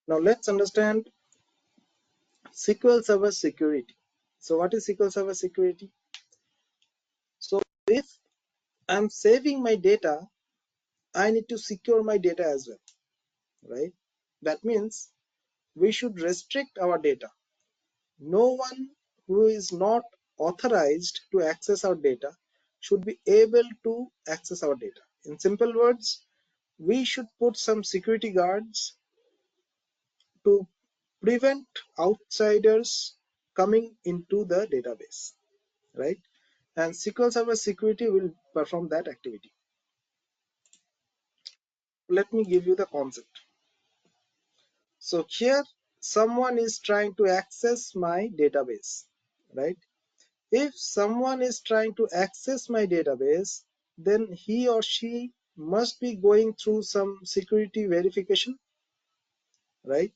Now let's understand SQL Server security. So what is SQL Server security? So if I'm saving my data, I need to secure my data as well, right? That means we should restrict our data. No one who is not authorized to access our data should be able to access our data. In simple words, we should put some security guards to prevent outsiders coming into the database, right? And SQL Server security will perform that activity. Let me give you the concept. So here someone is trying to access my database, right? If someone is trying to access my database, then he or she must be going through some security verification, right?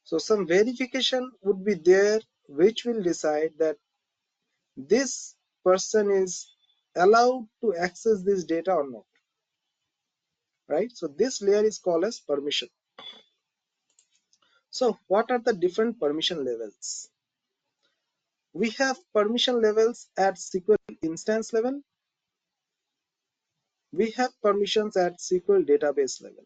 So some verification would be there which will decide that this person is allowed to access this data or not, right? So this layer is called as permission. So what are the different permission levels? We have permission levels at SQL instance level. We have permissions at SQL database level.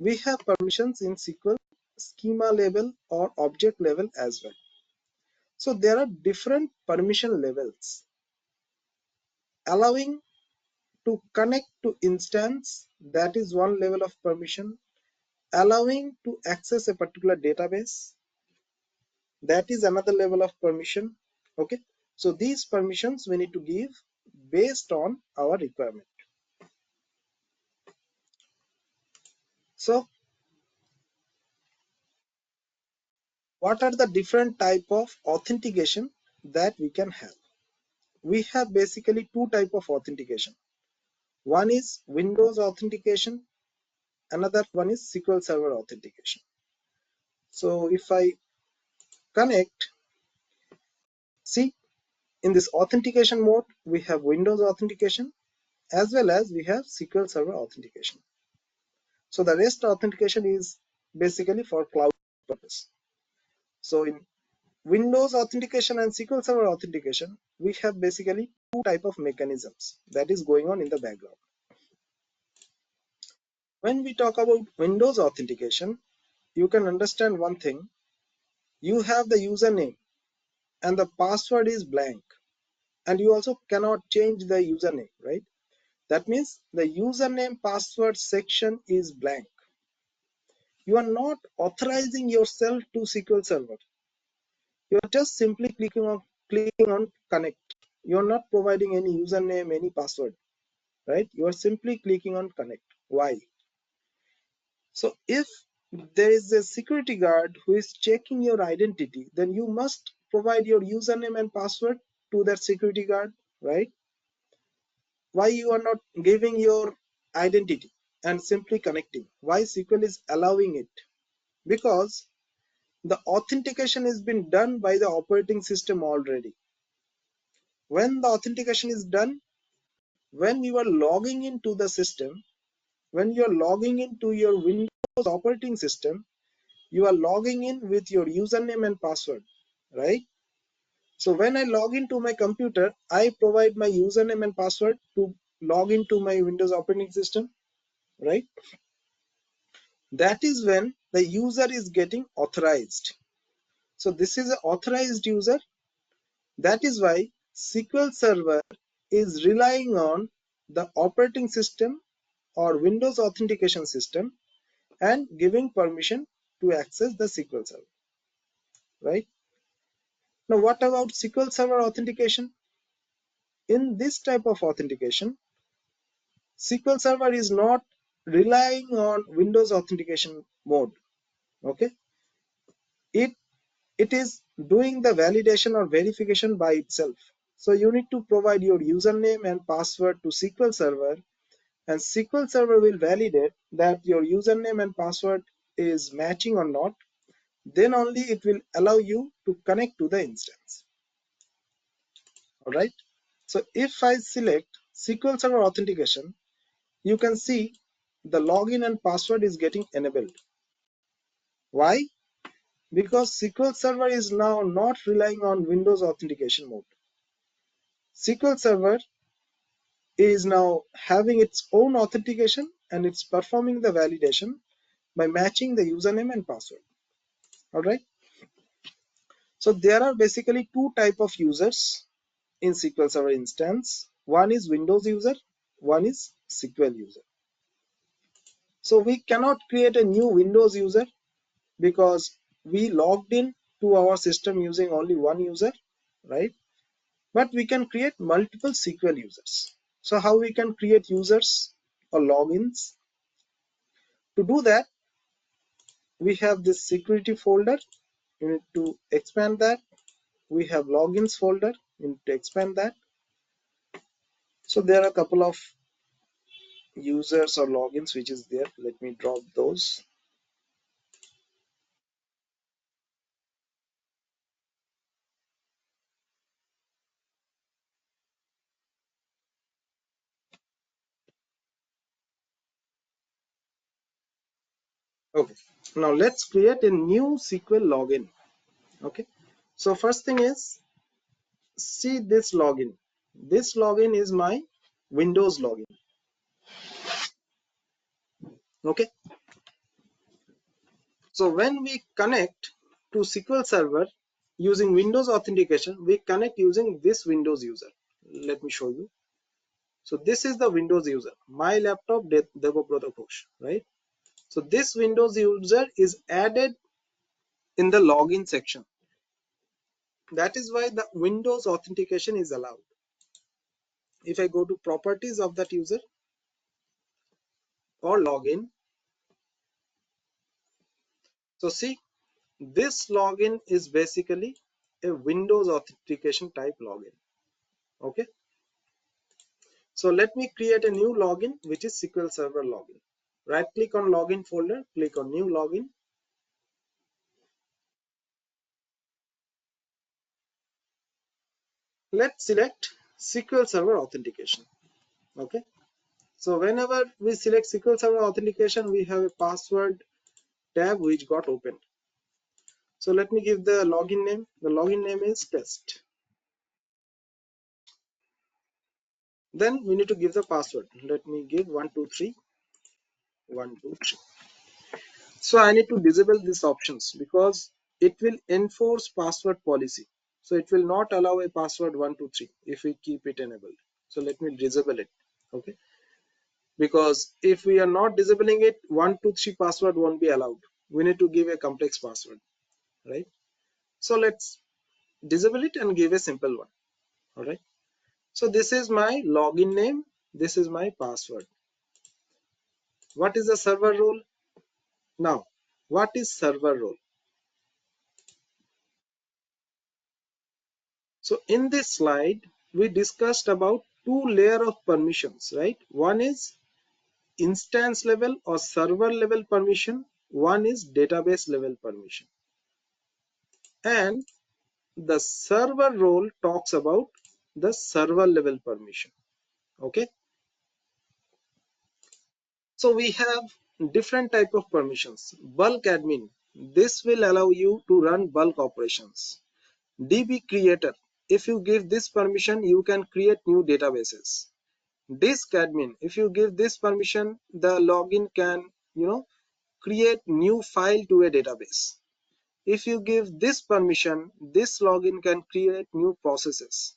We have permissions in SQL schema level or object level as well. So there are different permission levels. Allowing to connect to instance, that is one level of permission. Allowing to access a particular database, that is another level of permission. Okay, so these permissions we need to give based on our requirement. So what are the different type of authentication that we can have? We have basically two type of authentication. One is Windows authentication, another one is SQL Server authentication. So if I connect, see, in this authentication mode, we have Windows authentication as well as we have SQL Server authentication. So the REST authentication is basically for cloud purpose. So in Windows authentication and SQL Server authentication, we have basically two type of mechanisms that is going on in the background. When we talk about Windows authentication, you can understand one thing. You have the username and the password is blank, and you also cannot change the username, right? That means the username password section is blank. You are not authorizing yourself to SQL Server. You are just simply clicking on connect. You are not providing any username, any password, right? You are simply clicking on connect. Why? So if there is a security guard who is checking your identity, then you must provide your username and password to that security guard, right? Why you are not giving your identity and simply connecting? Why SQL is allowing it? Because the authentication has been done by the operating system already. When the authentication is done, when you are logging into the system, when you are logging into your Windows operating system, you are logging in with your username and password, right? So when I log into my computer, I provide my username and password to log into my Windows operating system, right? That is when the user is getting authorized. So this is an authorized user. That is why SQL Server is relying on the operating system or Windows authentication system and giving permission to access the SQL Server, right? Now, what about SQL Server authentication? In this type of authentication, SQL Server is not relying on Windows authentication mode. Okay, it it is doing the validation or verification by itself. So you need to provide your username and password to SQL Server, and SQL Server will validate that your username and password is matching or not. Then only it will allow you to connect to the instance. All right. So if I select SQL Server authentication, you can see the login and password is getting enabled. Why? Because SQL Server is now not relying on Windows authentication mode. SQL Server is now having its own authentication and it's performing the validation by matching the username and password. All right. So there are basically two type of users in SQL Server instance. One is Windows user, one is SQL user. So we cannot create a new Windows user because we logged in to our system using only one user, right? But we can create multiple SQL users. So how we can create users or logins? To do that, we have this security folder. You need to expand that. We have logins folder. You need to expand that. So there are a couple of users or logins which is there. Let me drop those. Okay. Now let's create a new SQL login. Okay. So first thing is, see this login. This login is my Windows login. Okay. So when we connect to SQL Server using Windows authentication, we connect using this Windows user. Let me show you. So this is the Windows user, my laptop Devabrata Ghosh, right? So this Windows user is added in the login section. That is why the Windows authentication is allowed. If I go to properties of that user or login, so see, this login is basically a Windows authentication type login. Okay. So let me create a new login, which is SQL Server login. Right click on login folder, click on new login. Let's select SQL Server authentication. Okay. So whenever we select SQL Server authentication, we have a password tab which got opened. So let me give the login name. The login name is test. Then we need to give the password. Let me give 123 123. So I need to disable these options because it will enforce password policy. So it will not allow a password 123 if we keep it enabled. So let me disable it. Okay. Because if we are not disabling it, 123 password won't be allowed. We need to give a complex password, right? So let's disable it and give a simple one. All right. So this is my login name. This is my password. What is the server role? Now, what is server role? So in this slide, we discussed about two layers of permissions, right? One is instance level or server level permission. One is database level permission. And the server role talks about the server level permission. Okay. So we have different type of permissions. Bulk admin. This will allow you to run bulk operations. DB creator. If you give this permission, you can create new databases. Disk admin, if you give this permission, the login can create new file to a database. If you give this permission, this login can create new processes.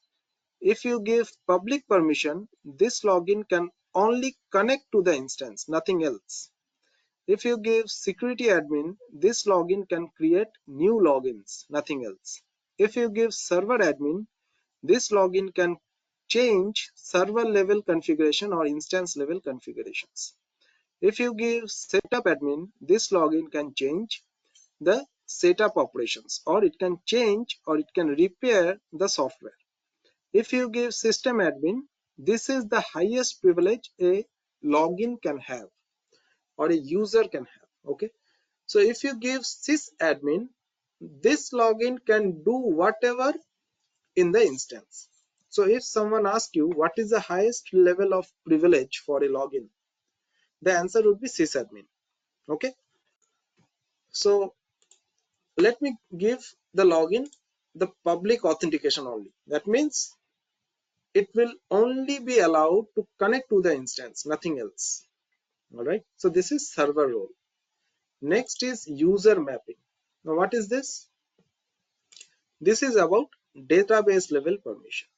If you give public permission, this login can only connect to the instance, nothing else. If you give security admin, this login can create new logins, nothing else. If you give server admin, this login can change server level configuration or instance level configurations. If you give setup admin, this login can change the setup operations, or it can change or it can repair the software. If you give system admin, this is the highest privilege a login can have or a user can have. Okay. So if you give sysadmin, this login can do whatever in the instance. So if someone asks you what is the highest level of privilege for a login, the answer would be sysadmin. Okay. So let me give the login the public authentication only. That means it will only be allowed to connect to the instance, nothing else. All right. So this is server role. Next is user mapping. Now what is this? This is about database level permission.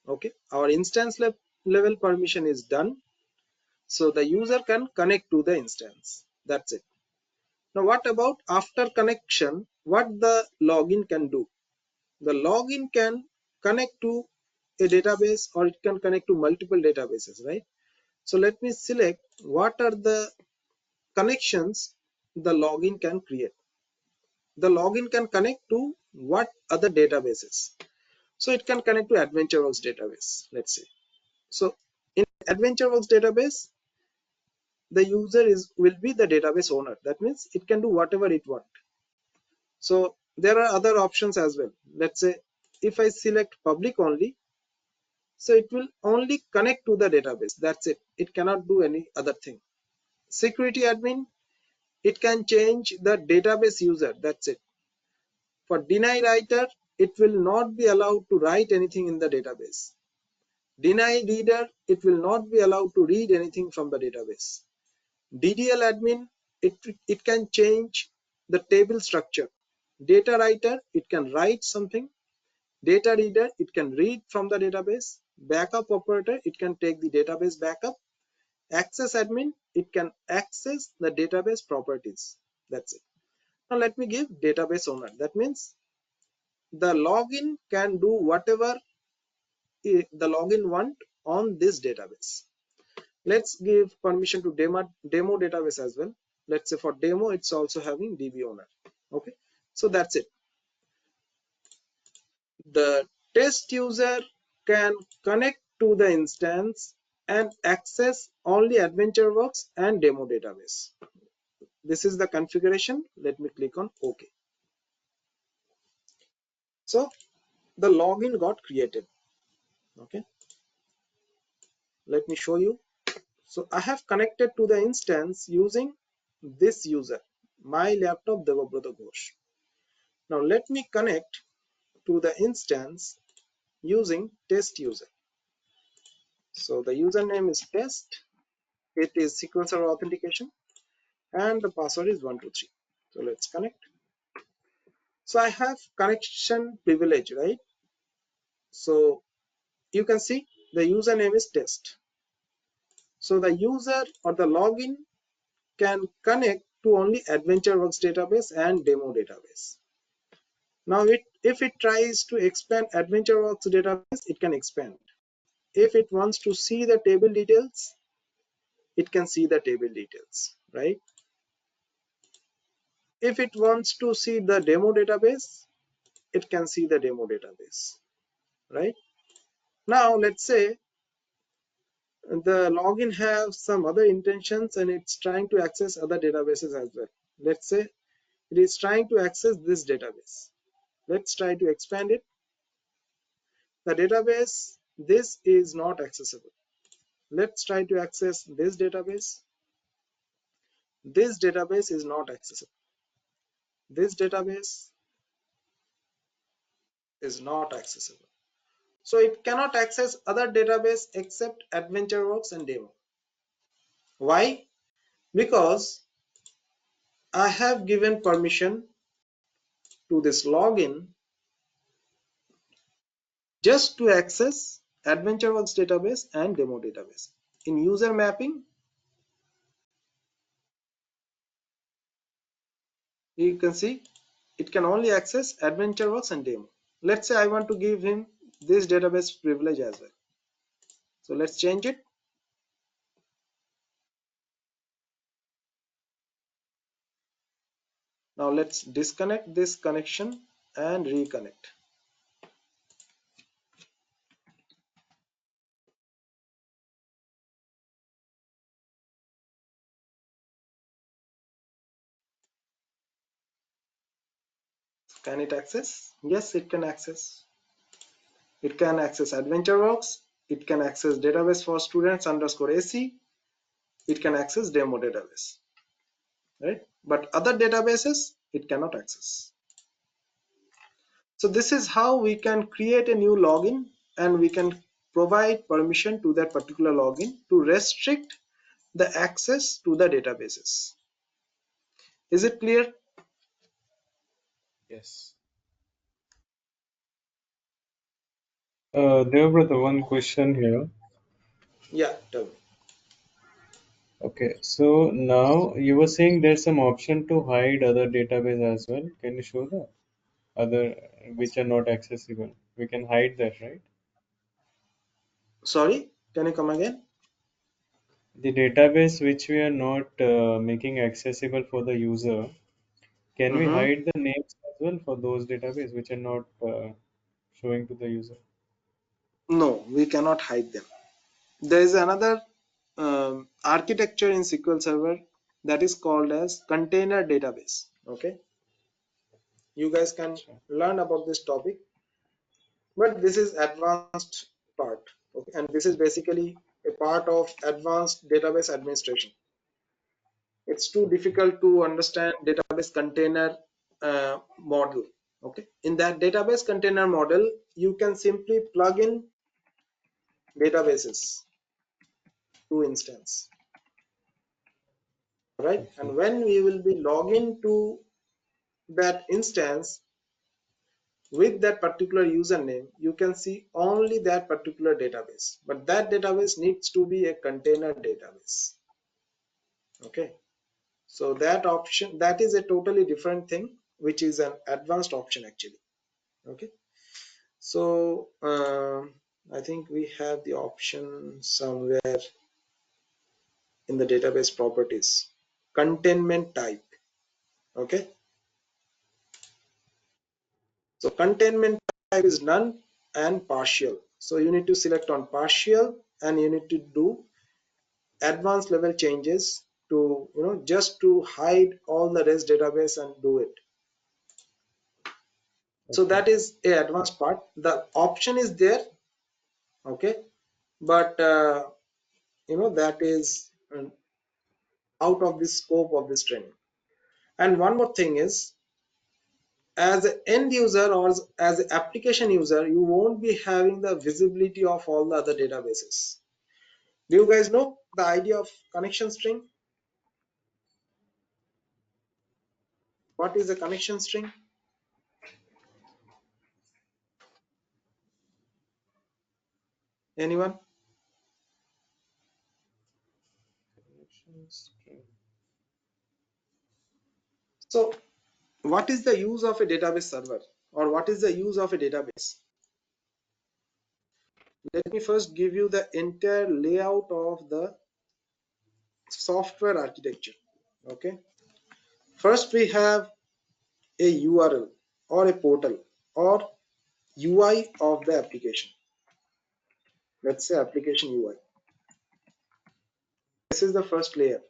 Okay. Our instance level permission is done. So the user can connect to the instance. That's it. Now what about after connection, what the login can do? The login can connect to a database or it can connect to multiple databases, right? So let me select what are the connections the login can create. The login can connect to what other databases. So it can connect to AdventureWorks database, let's say. So in AdventureWorks database, the user will be the database owner. That means it can do whatever it wants. So there are other options as well. Let's say if I select public only, so it will only connect to the database. That's it. It cannot do any other thing. Security admin, it can change the database user. That's it. For deny writer, it will not be allowed to write anything in the database. Deny reader, it will not be allowed to read anything from the database. DDL admin, it can change the table structure. Data writer, it can write something. Data reader, it can read from the database. Backup operator, it can take the database backup. Access admin, it can access the database properties. That's it. Now let me give database owner. That means the login can do whatever the login want on this database. Let's give permission to demo database as well. Let's say for demo, it's also having DB owner. Okay. So that's it. The test user can connect to the instance and access only AdventureWorks and demo database. This is the configuration. Let me click on OK. So the login got created. Okay. Let me show you. So I have connected to the instance using this user, my laptop Devabrata Ghosh. Now let me connect to the instance using test user. So the username is test. It is SQL Server authentication, and the password is 123. So let's connect. So I have connection privilege, right? So you can see the username is test. So the user or the login can connect to only AdventureWorks database and demo database. Now if it tries to expand AdventureWorks database, it can expand. If it wants to see the table details, it can see the table details, right? If it wants to see the demo database, it can see the demo database, right? Now let's say the login has some other intentions and it's trying to access other databases as well. Let's say it is trying to access this database. Let's try to expand it. The database, this is not accessible. Let's try to access this database. This database is not accessible. This database is not accessible. So it cannot access other database except AdventureWorks and Demo. Why? Because I have given permission to this login just to access AdventureWorks database and Demo database. In user mapping, you can see it can only access AdventureWorks and Demo. Let's say I want to give him this database privilege as well. So let's change it. Now let's disconnect this connection and reconnect. Can it access? Yes, it can access. It can access AdventureWorks. It can access database for students underscore AC. It can access demo database, right? But other databases, it cannot access. So this is how we can create a new login and we can provide permission to that particular login to restrict the access to the databases. Is it clear? Yes. Devabrata, one question here. Yeah, tell me. Okay, so now you were saying there's some option to hide other database as well. Can you show that? Other which are not accessible. We can hide that, right? Sorry, can you come again? The database which we are not making accessible for the user, can we hide the names as well for those database which are not showing to the user? No, we cannot hide them. There is another architecture in SQL Server that is called as container database. Okay, you guys can learn about this topic, but this is advanced part. Okay, and this is basically a part of advanced database administration. It's too difficult to understand database container model. Okay, in that database container model, you can simply plug in databases to instance, right? Okay. And when we will be logging to that instance with that particular username, you can see only that particular database, but that database needs to be a container database. Okay, so that option, that is a totally different thing, which is an advanced option actually. Okay, so I think we have the option somewhere in the database properties, containment type. Okay, so containment type is none and partial. So you need to select on partial and you need to do advanced level changes to, just to hide all the rest database and do it. So Okay. that is a advanced part. The option is there, okay, but that is out of the scope of this training. And one more thing is, as an end user or as an application user, you won't be having the visibility of all the other databases. Do you guys know the idea of connection string? What is a connection string? Anyone? So what is the use of a database server, or what is the use of a database? Let me first give you the entire layout of the software architecture. Okay, first we have a URL or a portal or UI of the application. Let's say application UI. This is the first layer.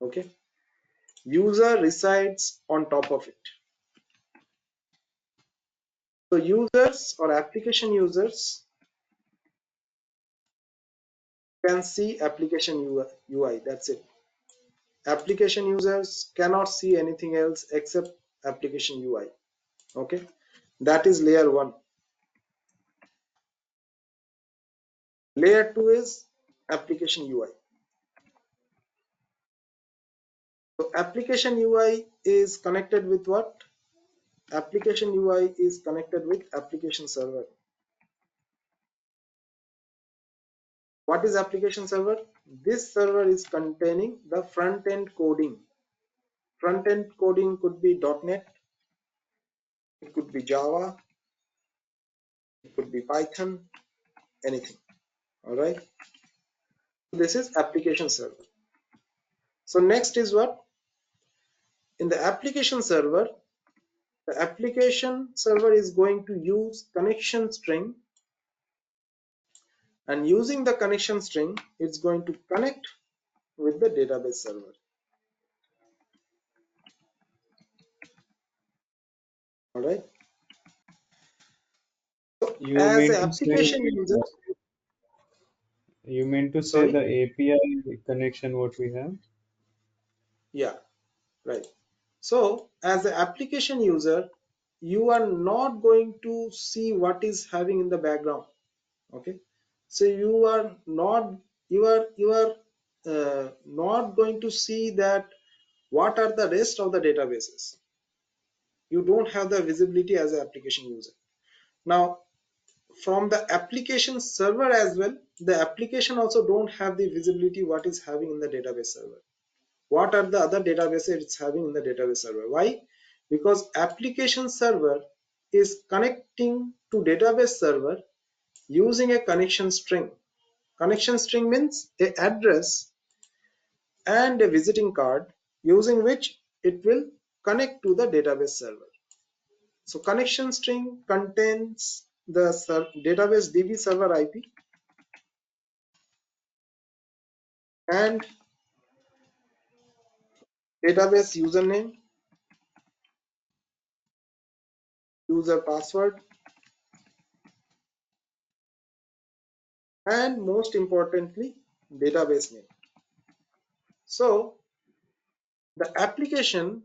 Okay, user resides on top of it. So users or application users can see application UI. That's it. Application users cannot see anything else except application UI. Okay, that is layer 1. Layer 2 is application UI. So application UI is connected with what? Application UI is connected with application server. What is application server? This server is containing the front-end coding. Front-end coding could be .NET, it could be Java, it could be Python, anything. All right. This is application server. So next is what? In the application server, the application server is going to use connection string, and using the connection string, it's going to connect with the database server. All right. So You as mean an to say, application user, you mean to say sorry, the API connection what we have? yeah, right. So as an application user, you are not going to see what is having in the background. Okay, so you are not not going to see that what are the rest of the databases. You don't have the visibility as an application user. Now from the application server as well, the application also don't have the visibility what is having in the database server. What are the other databases it's having in the database server? Why? Because application server is connecting to database server using a connection string. Connection string means a address and a visiting card using which it will connect to the database server. So connection string contains the database DB server IP and database username, user password, and most importantly, database name. So the application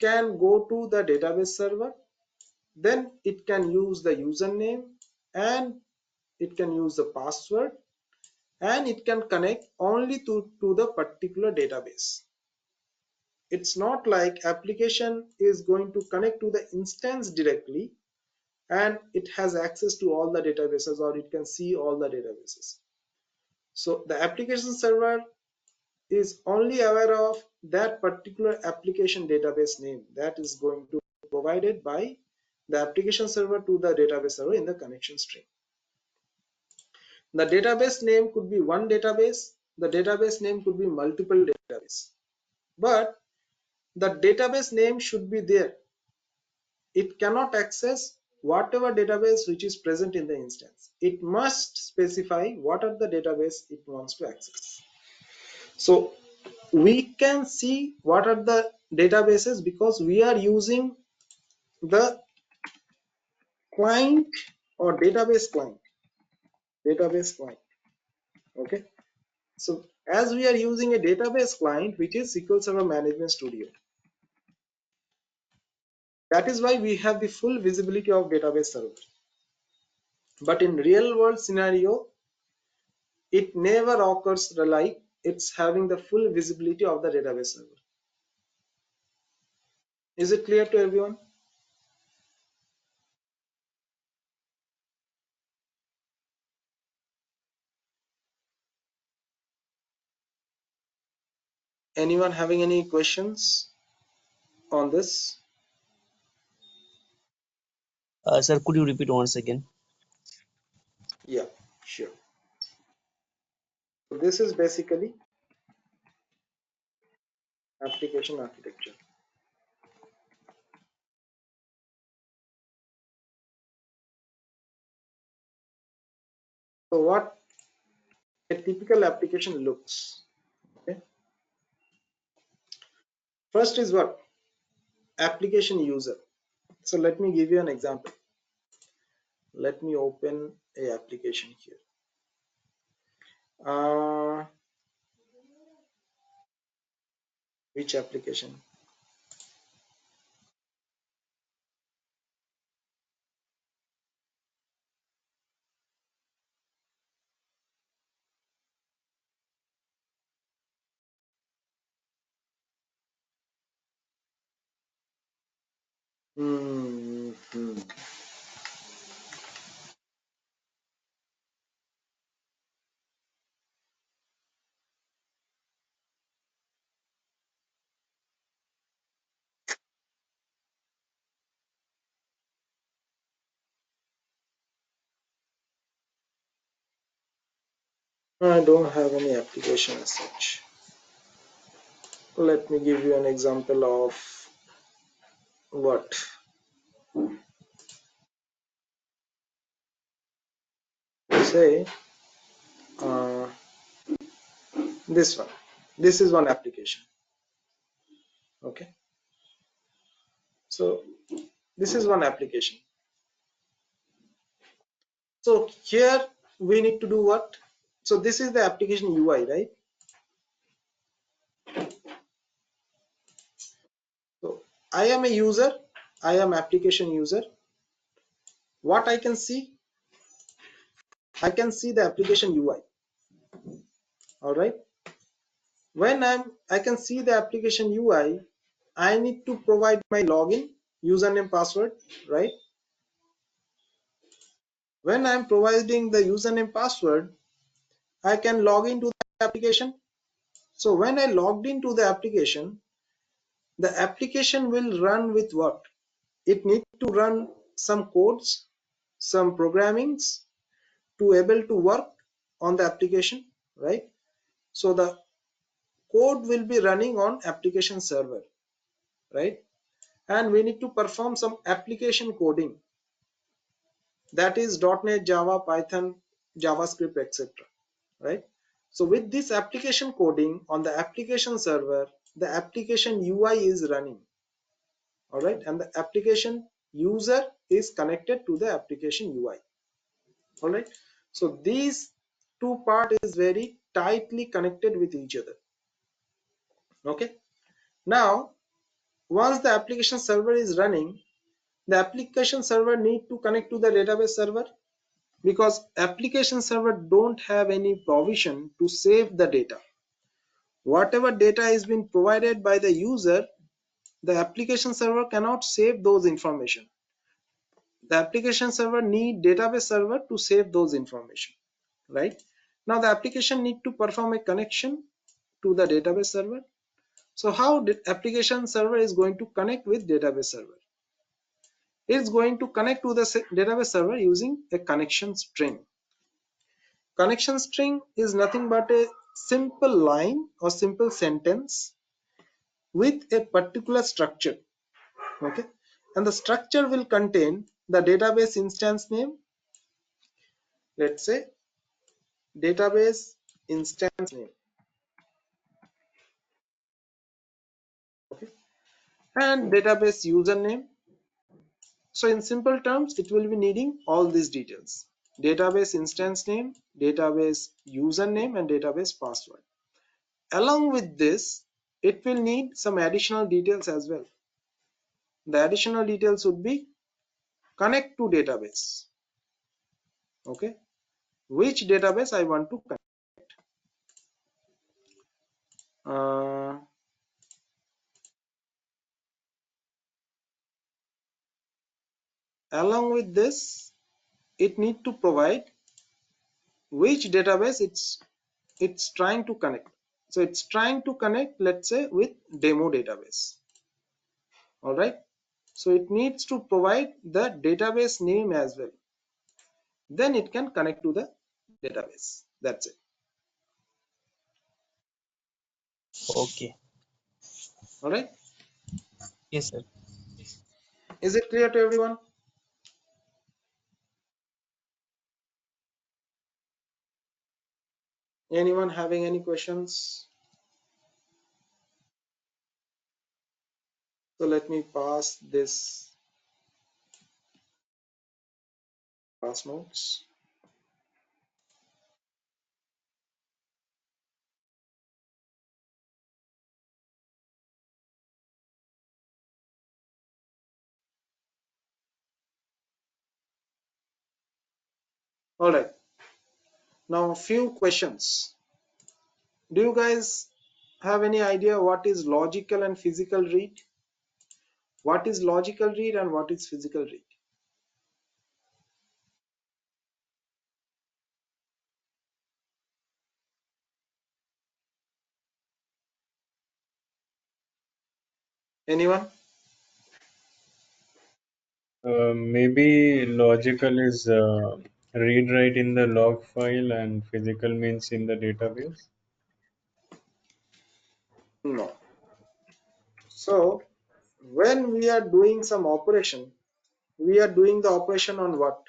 can go to the database server, then it can use the username and it can use the password, and it can connect only to the particular database. It's not like application is going to connect to the instance directly and it has access to all the databases or it can see all the databases. So the application server is only aware of that particular application database name that is going to be provided by the application server to the database server in the connection string. The database name could be one database, the database name could be multiple database, but the database name should be there. It cannot access whatever database which is present in the instance. It must specify what are the database it wants to access. So we can see what are the databases because we are using the client or database client. Okay, so as we are using a database client which is SQL Server Management Studio, that is why we have the full visibility of database server. But in real world scenario, it never occurs like it's having the full visibility of the database server. Is it clear to everyone? Anyone having any questions on this? Sir, could you repeat once again? Yeah, sure. So this is basically application architecture. So what a typical application looks. Okay. First is what? Application user. So let me give you an example. Let me open a application here. Which application? Hmm. I don't have any application as such. Let me give you an example of what? Say uh, this one. This is one application. Okay. So this is one application. So here we need to do what? So this is the application UI, right? So I am a user. I am application user. What I can see? I can see the application UI. All right. When I can see the application UI, I need to provide my login, username, password, right? When I'm providing the username password, I can log into the application. So when I logged into the application will run with what? It needs to run some codes, some programmings to able to work on the application, right? So the code will be running on application server, right? And we need to perform some application coding, that is .NET, Java, Python, JavaScript, etc. Right? So with this application coding on the application server, the application UI is running. All right, and the application user is connected to the application UI. All right, so these two part is very tightly connected with each other. Okay, now once the application server is running, the application server need to connect to the database server, because application server don't have any provision to save the data. Whatever data is being provided by the user, the application server cannot save those information. The application server need database server to save those information, right? Now the application need to perform a connection to the database server. So how the application server is going to connect with database server? It's going to connect to the database server using a connection string. Connection string is nothing but a simple line or simple sentence with a particular structure. Okay, and the structure will contain the database instance name. Let's say database instance name. Okay, and database username. So in simple terms, it will be needing all these details: database instance name, database username, and database password. Along with this, it will need some additional details as well. The additional details would be connect to database. Okay, which database I want to connect. Along with this, it need to provide which database it's trying to connect. So it's trying to connect, let's say, with demo database. All right. So it needs to provide the database name as well. Then it can connect to the database. That's it. Okay. All right. Yes, sir. Is it clear to everyone? Anyone having any questions? So let me pass this class notes. All right. Now a few questions. Do you guys have any idea what is logical and physical read? What is logical read and what is physical read? Anyone? Maybe logical is read write in the log file and physical means in the database. No. So when we are doing some operation, we are doing the operation on what?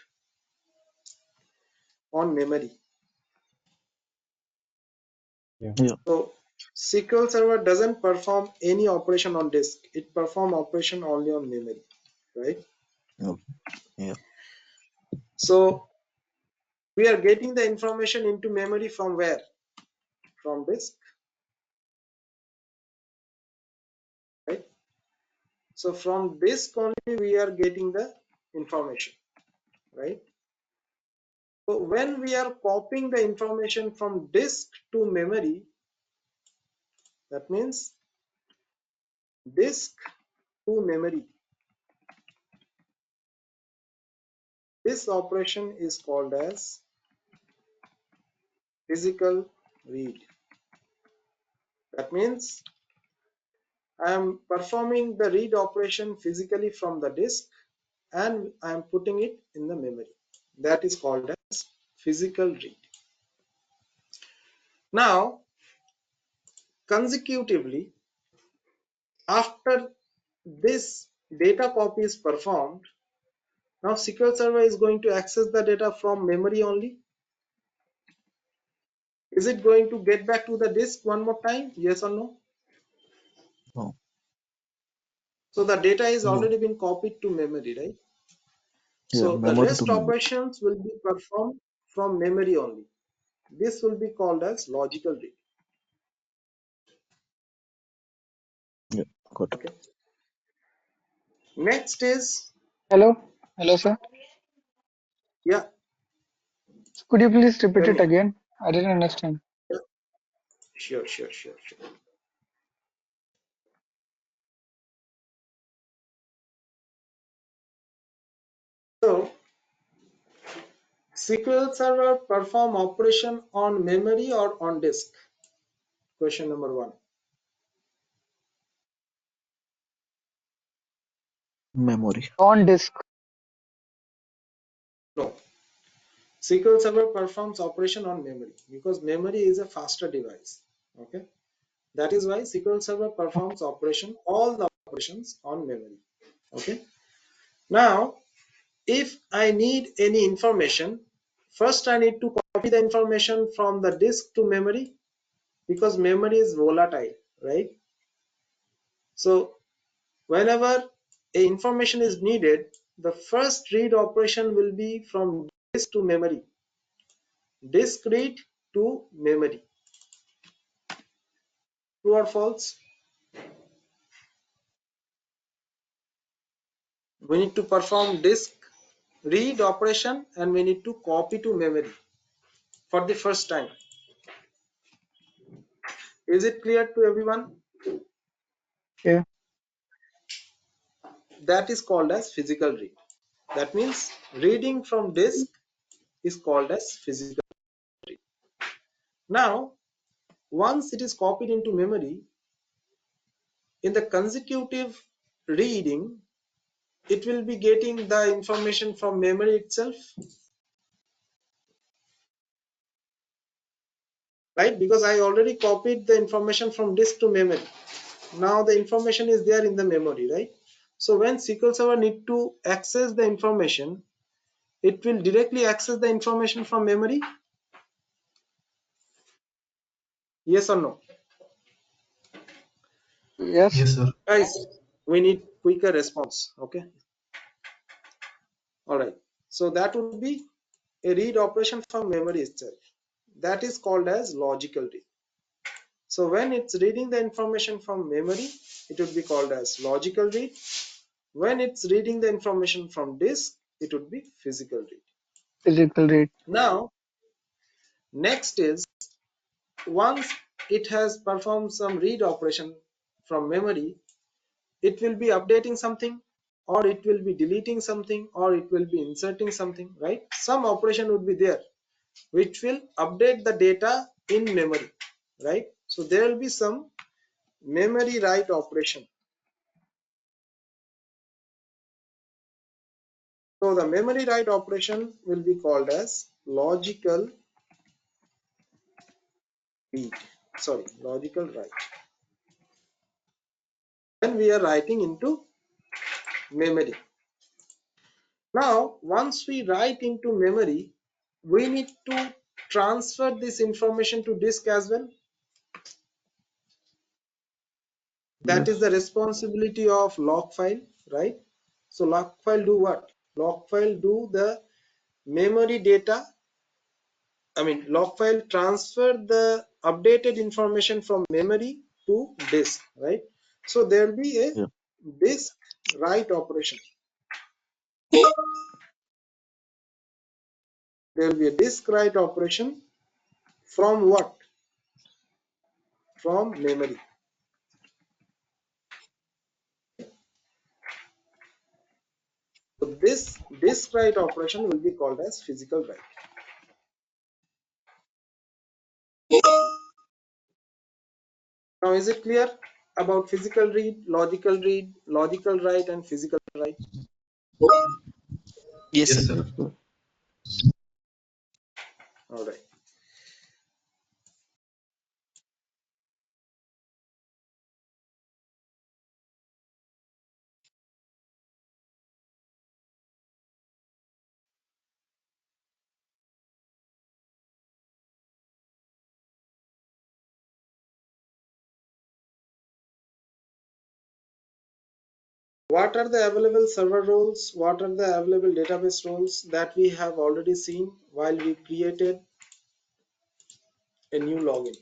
On memory. Yeah. Yeah. So SQL Server doesn't perform any operation on disk. It performs operation only on memory, right? Yeah. Yeah. So we are getting the information into memory from where? From disk, right? So from disk only we are getting the information, right? So when we are copying the information from disk to memory, that means disk to memory. This operation is called as physical read. That means I am performing the read operation physically from the disk and I am putting it in the memory. That is called as physical read. Now, consecutively, after this data copy is performed, now SQL Server is going to access the data from memory only. Is it going to get back to the disk one more time? Yes or no? No. So the data is No. already been copied to memory, right? Yeah. So the Memory to rest memory. operations will be performed from memory only. This will be called as logical read. Yeah. Got it. Okay. Next is, Hello, hello, sir. yeah, Could you please repeat tell it me. again? I didn't understand. Yeah, sure. So SQL Server perform operation on memory or on disk? Question number one. Memory. On disk. No. SQL Server performs operation on memory because memory is a faster device. Okay. That is why SQL Server performs operation, all the operations on memory. Okay. Now, if I need any information, first I need to copy the information from the disk to memory because memory is volatile, right? So whenever a information is needed, the first read operation will be from disk to memory. Disk read to memory. True or false? We need to perform disk read operation and we need to copy to memory for the first time. Is it clear to everyone? Yeah. That is called as physical read. That means reading from disk is called as physical read. Now, once it is copied into memory, in the consecutive reading, it will be getting the information from memory itself, right? Because I already copied the information from disk to memory. Now the information is there in the memory, right? So when SQL Server need to access the information, it will directly access the information from memory. Yes or no? Yes. Yes, sir. Guys, we need quicker response. Okay. All right. So that would be a read operation from memory itself. That is called as logical read. So when it's reading the information from memory, it would be called as logical read. When it's reading the information from disk, it would be physical read. Physical read. Now, next is once it has performed some read operation from memory, it will be updating something, or it will be deleting something, or it will be inserting something, right? Some operation would be there which will update the data in memory, right? So there will be some memory write operation. So the memory write operation will be called as logical read. Sorry, logical write. When we are writing into memory. Now, once we write into memory, we need to transfer this information to disk as well. That is Yes. the responsibility of log file, right? So log file do what? Log file do the memory data. I mean, log file transfer the updated information from memory to disk, right? So there will be a Yeah. disk write operation. There will be a disk write operation from what? From memory. So this disk write operation will be called as physical write. Now is it clear about physical read, logical write, and physical write? Yes, sir. Yes, sir. Yes, sir. All right. What are the available server roles? What are the available database roles that we have already seen while we created a new login?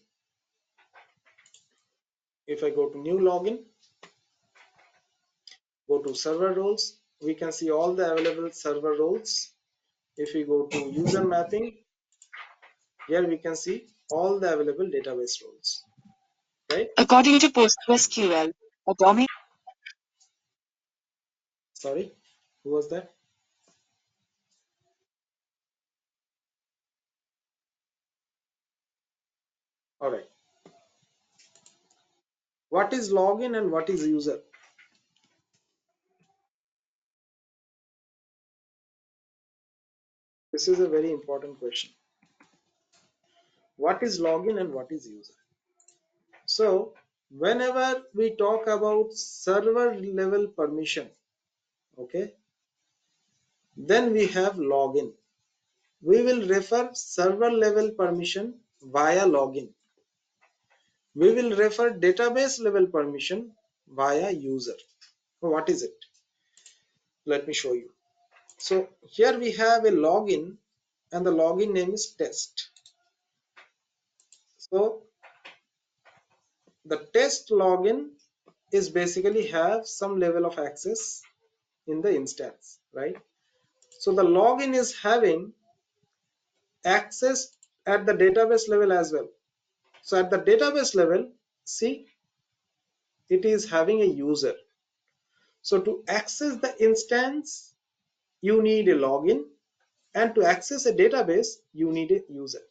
If I go to new login, go to server roles, we can see all the available server roles. If we go to user mapping, here we can see all the available database roles, right? According to PostgreSQL, a domain. Sorry, who was that? All right. What is login and what is user? This is a very important question. What is login and what is user? So whenever we talk about server level permission, okay, then we have login. We will refer server level permission via login. We will refer database level permission via user. What is it? Let me show you. So here we have a login and the login name is test. So the test login is basically have some level of access in the instance, right? So the login is having access at the database level as well. So at the database level, see, it is having a user. So to access the instance, you need a login, and to access a database, you need a user.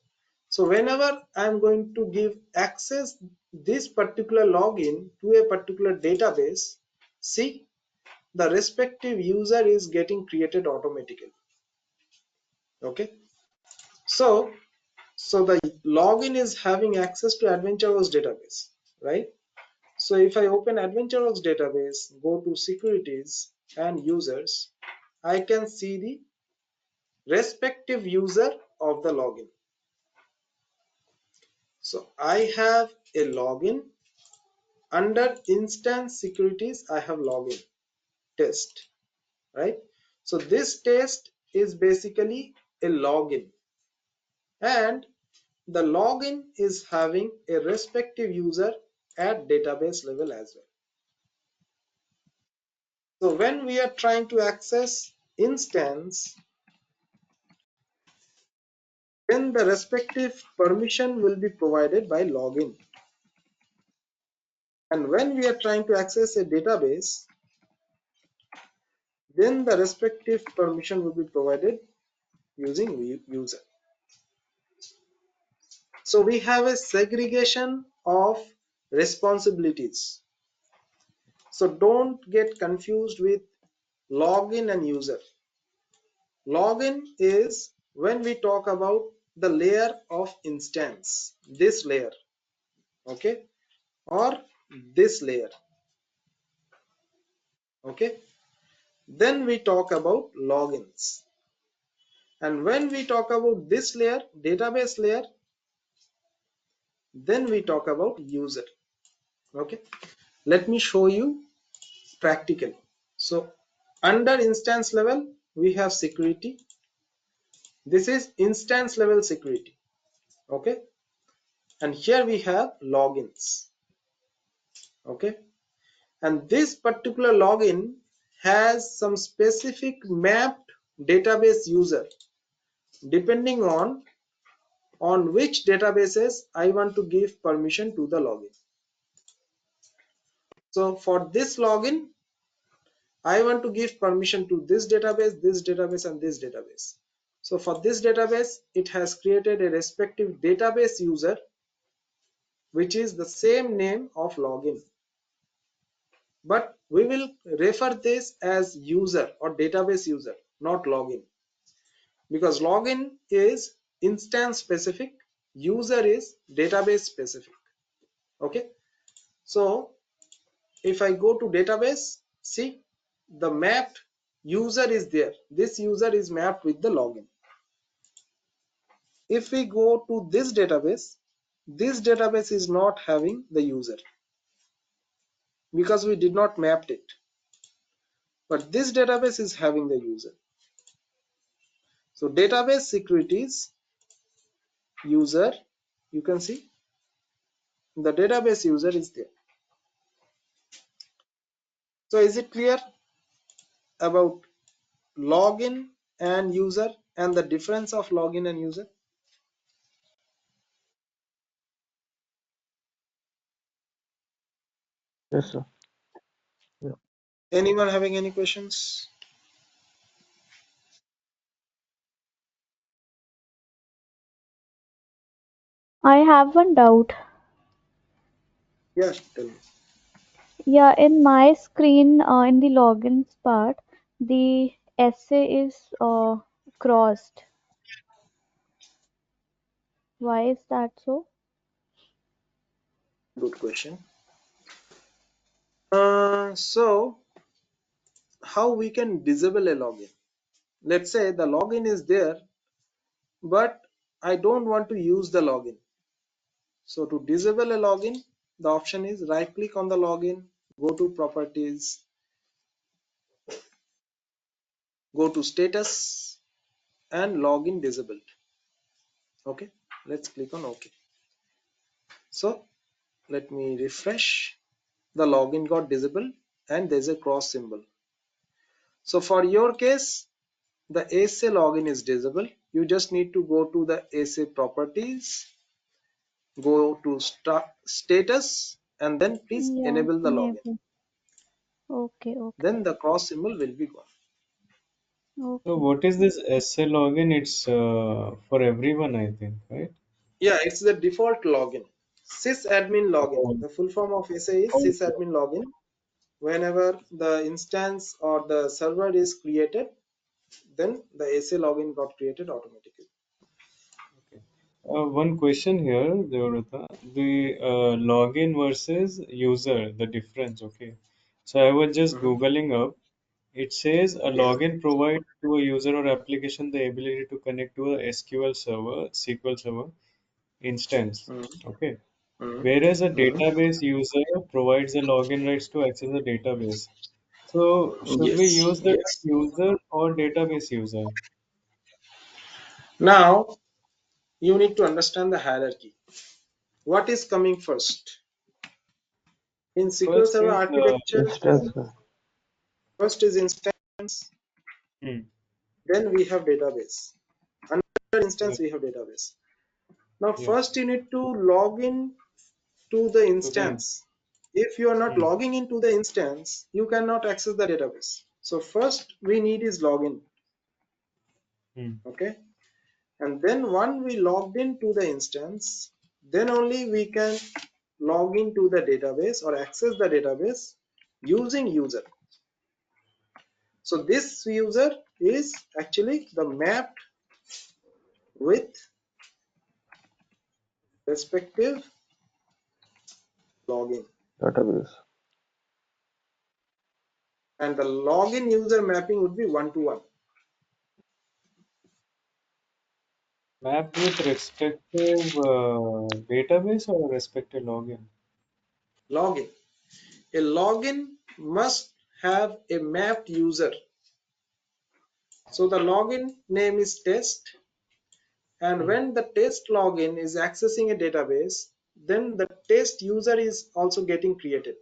So whenever I'm going to give access this particular login to a particular database, see, the respective user is getting created automatically. Okay, so the login is having access to AdventureWorks database, right? So if I open AdventureWorks database, go to securities and users, I can see the respective user of the login. So I have a login. Under instance securities, I have login test, right? So this test is basically a login, and the login is having a respective user at database level as well. So when we are trying to access instance, then the respective permission will be provided by login. And when we are trying to access a database, then the respective permission will be provided using user. So we have a segregation of responsibilities. So don't get confused with login and user. Login is when we talk about the layer of instance, this layer, okay, or this layer, okay. Then we talk about logins. And when we talk about this layer, database layer, then we talk about user, okay. Let me show you practically. So under instance level, we have security. This is instance level security, okay. And here we have logins, okay. And this particular login has some specific mapped database user depending on which databases I want to give permission to the login. So for this login, I want to give permission to this database, and this database. So for this database, it has created a respective database user, which is the same name of login. But we will refer this as user or database user, not login. Because login is instance specific, user is database specific. Okay. So if I go to database, see, the mapped user is there. This user is mapped with the login. If we go to this database is not having the user because we did not map it. But this database is having the user. So database securities user, you can see the database user is there. So is it clear about login and user and the difference of login and user? Yes, sir. Yeah. Anyone having any questions? I have one doubt. Yes, tell me. Yeah, in my screen, in the logins part, the essay is crossed. Why is that so? Good question. So how we can disable a login? Let's say the login is there, but I don't want to use the login. So to disable a login, the option is right click on the login, go to properties, go to status and login disabled. Okay, let's click on OK. So let me refresh. The login got disabled and there's a cross symbol. So for your case, the essay login is disabled. You just need to go to the essay properties, go to status and then please Yeah, enable the login. enable. Okay, okay, Then the cross symbol will be gone. So okay. what is this SA login? It's for everyone, I think, right? Yeah, it's the default login. Sysadmin login. Oh, The full form of SA is okay. sysadmin login. Whenever the instance or the server is created, then the SA login got created automatically. One question here, Devrata. The login versus user, the difference, okay. So I was just Mhm. Googling up. It says a Yeah. login provides to a user or application the ability to connect to a SQL server, SQL server instance. Mhm. Okay. Mhm. Whereas a Mhm. database user provides the login rights to access the database. So should we Yes. use the term Yes. user or database user? Now you need to understand the hierarchy. What is coming first? In SQL First Server is architecture, Instance, sir. first is instance, hmm, then we have database. Another yeah, instance, we have database. Now, yeah, first you need to log in to the to the instance. If you are not hmm, logging into the instance, you cannot access the database. So first we need is login. hmm. Okay. And then when we logged into the instance, then only we can log into the database or access the database using user. So this user is actually the mapped with respective login, Database. and the login user mapping would be one to one. Mapped with respective database or respective login? Login. A login must have a mapped user. So the login name is test, and Hmm. when the test login is accessing a database, then the test user is also getting created,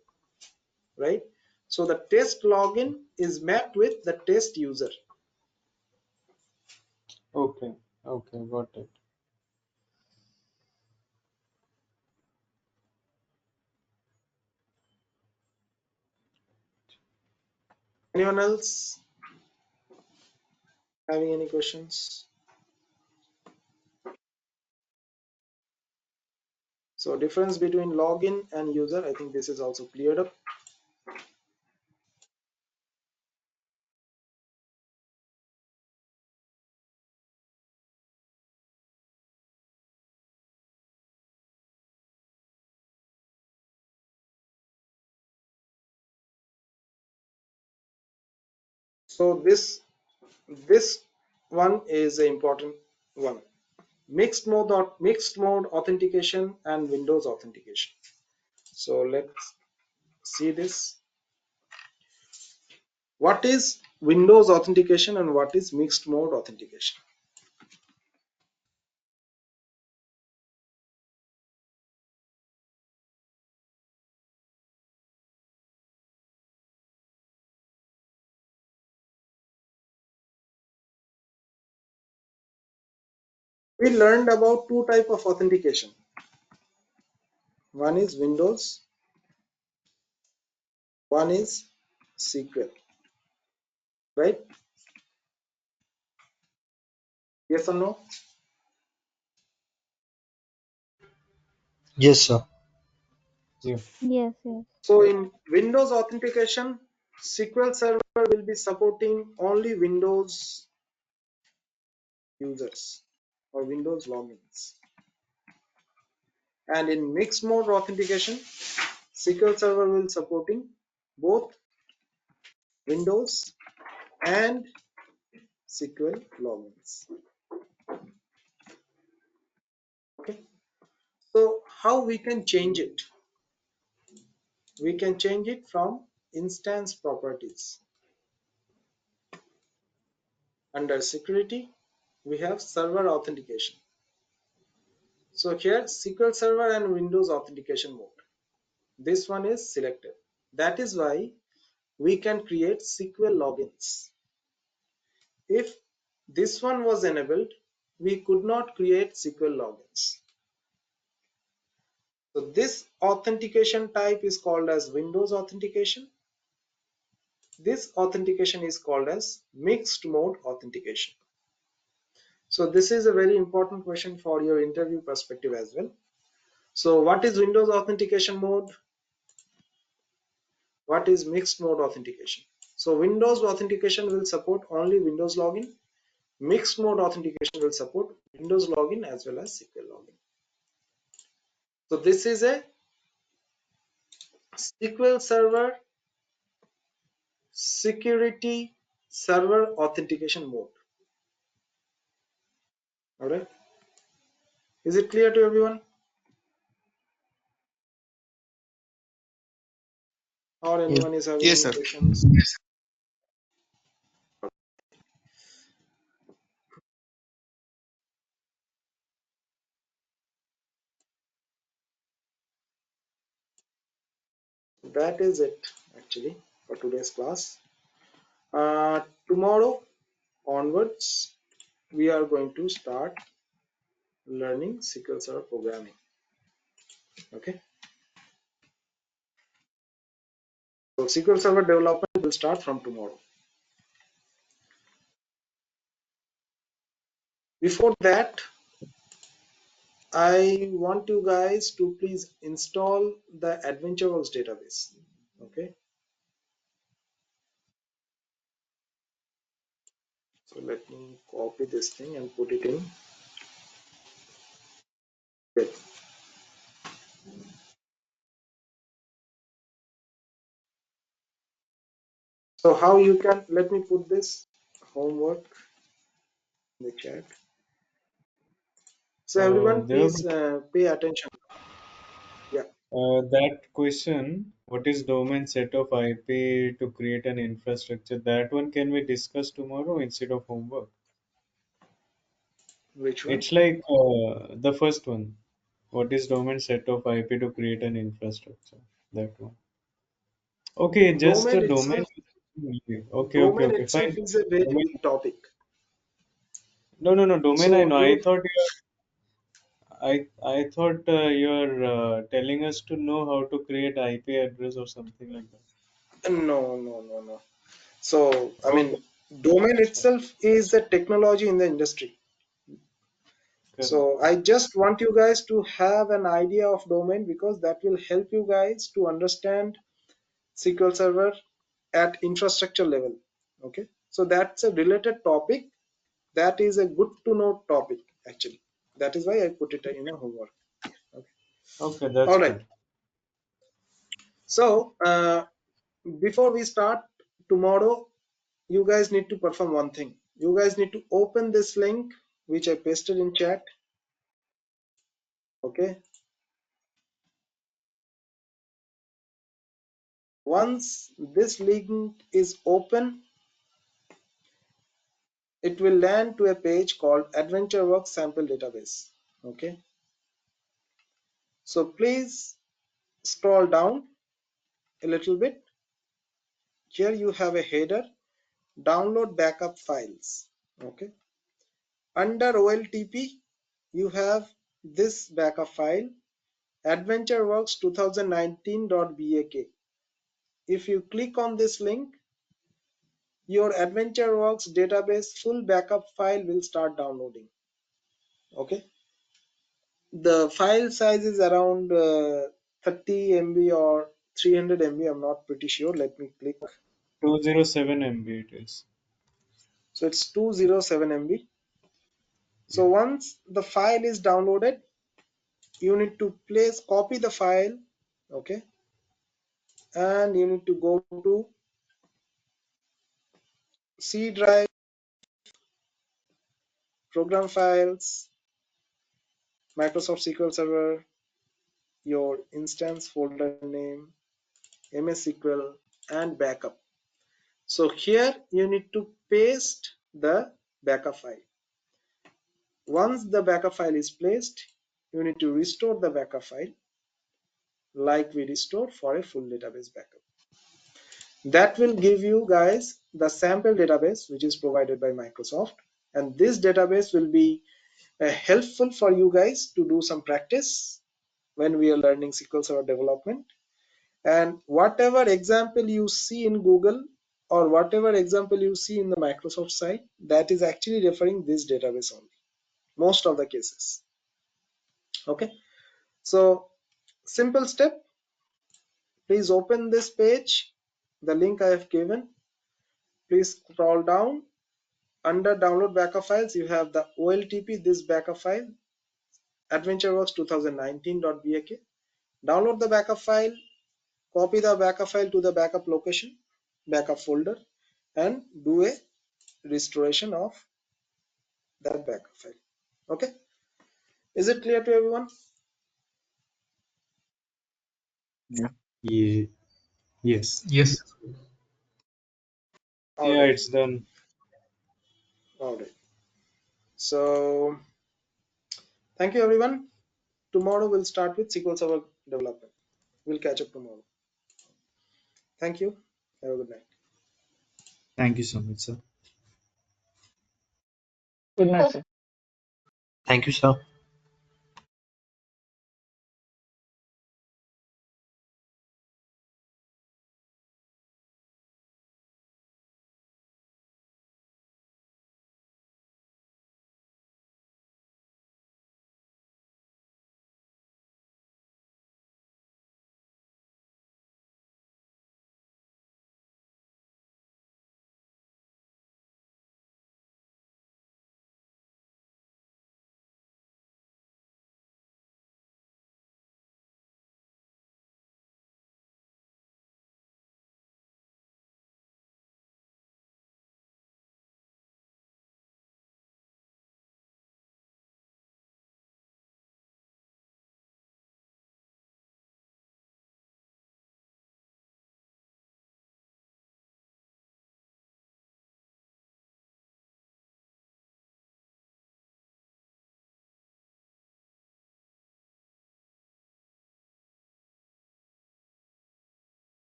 right? So the test login is mapped with the test user. Okay, okay, got it. Anyone else having any questions? So difference between login and user, I think this is also cleared up. So this one is an important one. Mixed mode authentication and Windows authentication. So let's see this. What is Windows authentication and what is mixed mode authentication? We learned about two types of authentication. One is Windows, one is SQL, right? Yes or no? Yes, sir. Yeah. Yes, yes. So in Windows authentication, SQL Server will be supporting only Windows users or Windows logins. And in mixed mode authentication, SQL Server will supporting both Windows and SQL logins. Okay. So how we can change it? We can change it from instance properties. Under security, we have server authentication. So here SQL Server and Windows authentication mode. This one is selected. That is why we can create SQL logins. If this one was enabled, we could not create SQL logins. So this authentication type is called as Windows authentication. This authentication is called as mixed mode authentication. So this is a very important question for your interview perspective as well. So what is Windows authentication mode? What is mixed mode authentication? So Windows authentication will support only Windows login. Mixed mode authentication will support Windows login as well as SQL login. So this is a SQL Server security server authentication mode. All right. Is it clear to everyone? Or Yes. anyone is having Yes, any sir. questions? That is it actually for today's class. Tomorrow onwards, we are going to start learning SQL Server programming. Okay. So SQL Server development will start from tomorrow. Before that, I want you guys to please install the AdventureWorks database. Okay. So let me copy this thing and put it in. Okay. So how you can, let me put this homework in the chat. So everyone please pay attention. Yeah. That question, what is domain set of IP to create an infrastructure? That one can we discuss tomorrow instead of homework? Which one? It's like the first one. What is domain set of IP to create an infrastructure? That one. Okay, just Domain a domain. itself, Okay, domain okay, itself fine. is a very Domain. big topic. No, domain I So know. you, I thought you're telling us to know how to create IP address or something like that. no. So I Okay, mean, domain that's fine. itself is a technology in the industry. Correct. So I just want you guys to have an idea of domain because that will help you guys to understand SQL Server at infrastructure level. Okay. So that's a related topic. That is a good to know topic actually. That is why I put it in a homework. Okay. Okay, that's All right. fine. So before we start tomorrow, you guys need to perform one thing. You guys need to open this link which I pasted in chat. Okay. Once this link is open, it will land to a page called AdventureWorks Sample Database. Okay. So please scroll down a little bit. Here you have a header, download backup files. Okay. Under OLTP, you have this backup file, AdventureWorks 2019.bak. If you click on this link, your AdventureWorks database full backup file will start downloading. Okay. The file size is around 30 MB or 300 MB. I'm not pretty sure. Let me click. 207 MB it is. So it's 207 MB. Yeah. So once the file is downloaded, you need to copy the file. Okay. And you need to go to C drive, program files, Microsoft SQL Server, your instance folder name, MS SQL, and backup. So here you need to paste the backup file. Once the backup file is placed, you need to restore the backup file like we restore for a full database backup. That will give you guys the sample database which is provided by Microsoft, and this database will be helpful for you guys to do some practice when we are learning SQL Server development. And whatever example you see in Google or whatever example you see in the Microsoft site, that is actually referring this database only, most of the cases. Okay, so simple step, please open this page, the link I have given. Please scroll down. Under download backup files, you have the OLTP, this backup file, AdventureWorks 2019.bak. Download the backup file, copy the backup file to the backup location, backup folder, and do a restoration of that backup file. Okay, is it clear to everyone? Yeah. Ye- Yes. Yes. All Yeah, right, it's done. all right. So thank you everyone. Tomorrow we'll start with SQL Server development. We'll catch up tomorrow. Thank you. Have a good night. Thank you so much, sir. Good night, sir. Thank you, sir.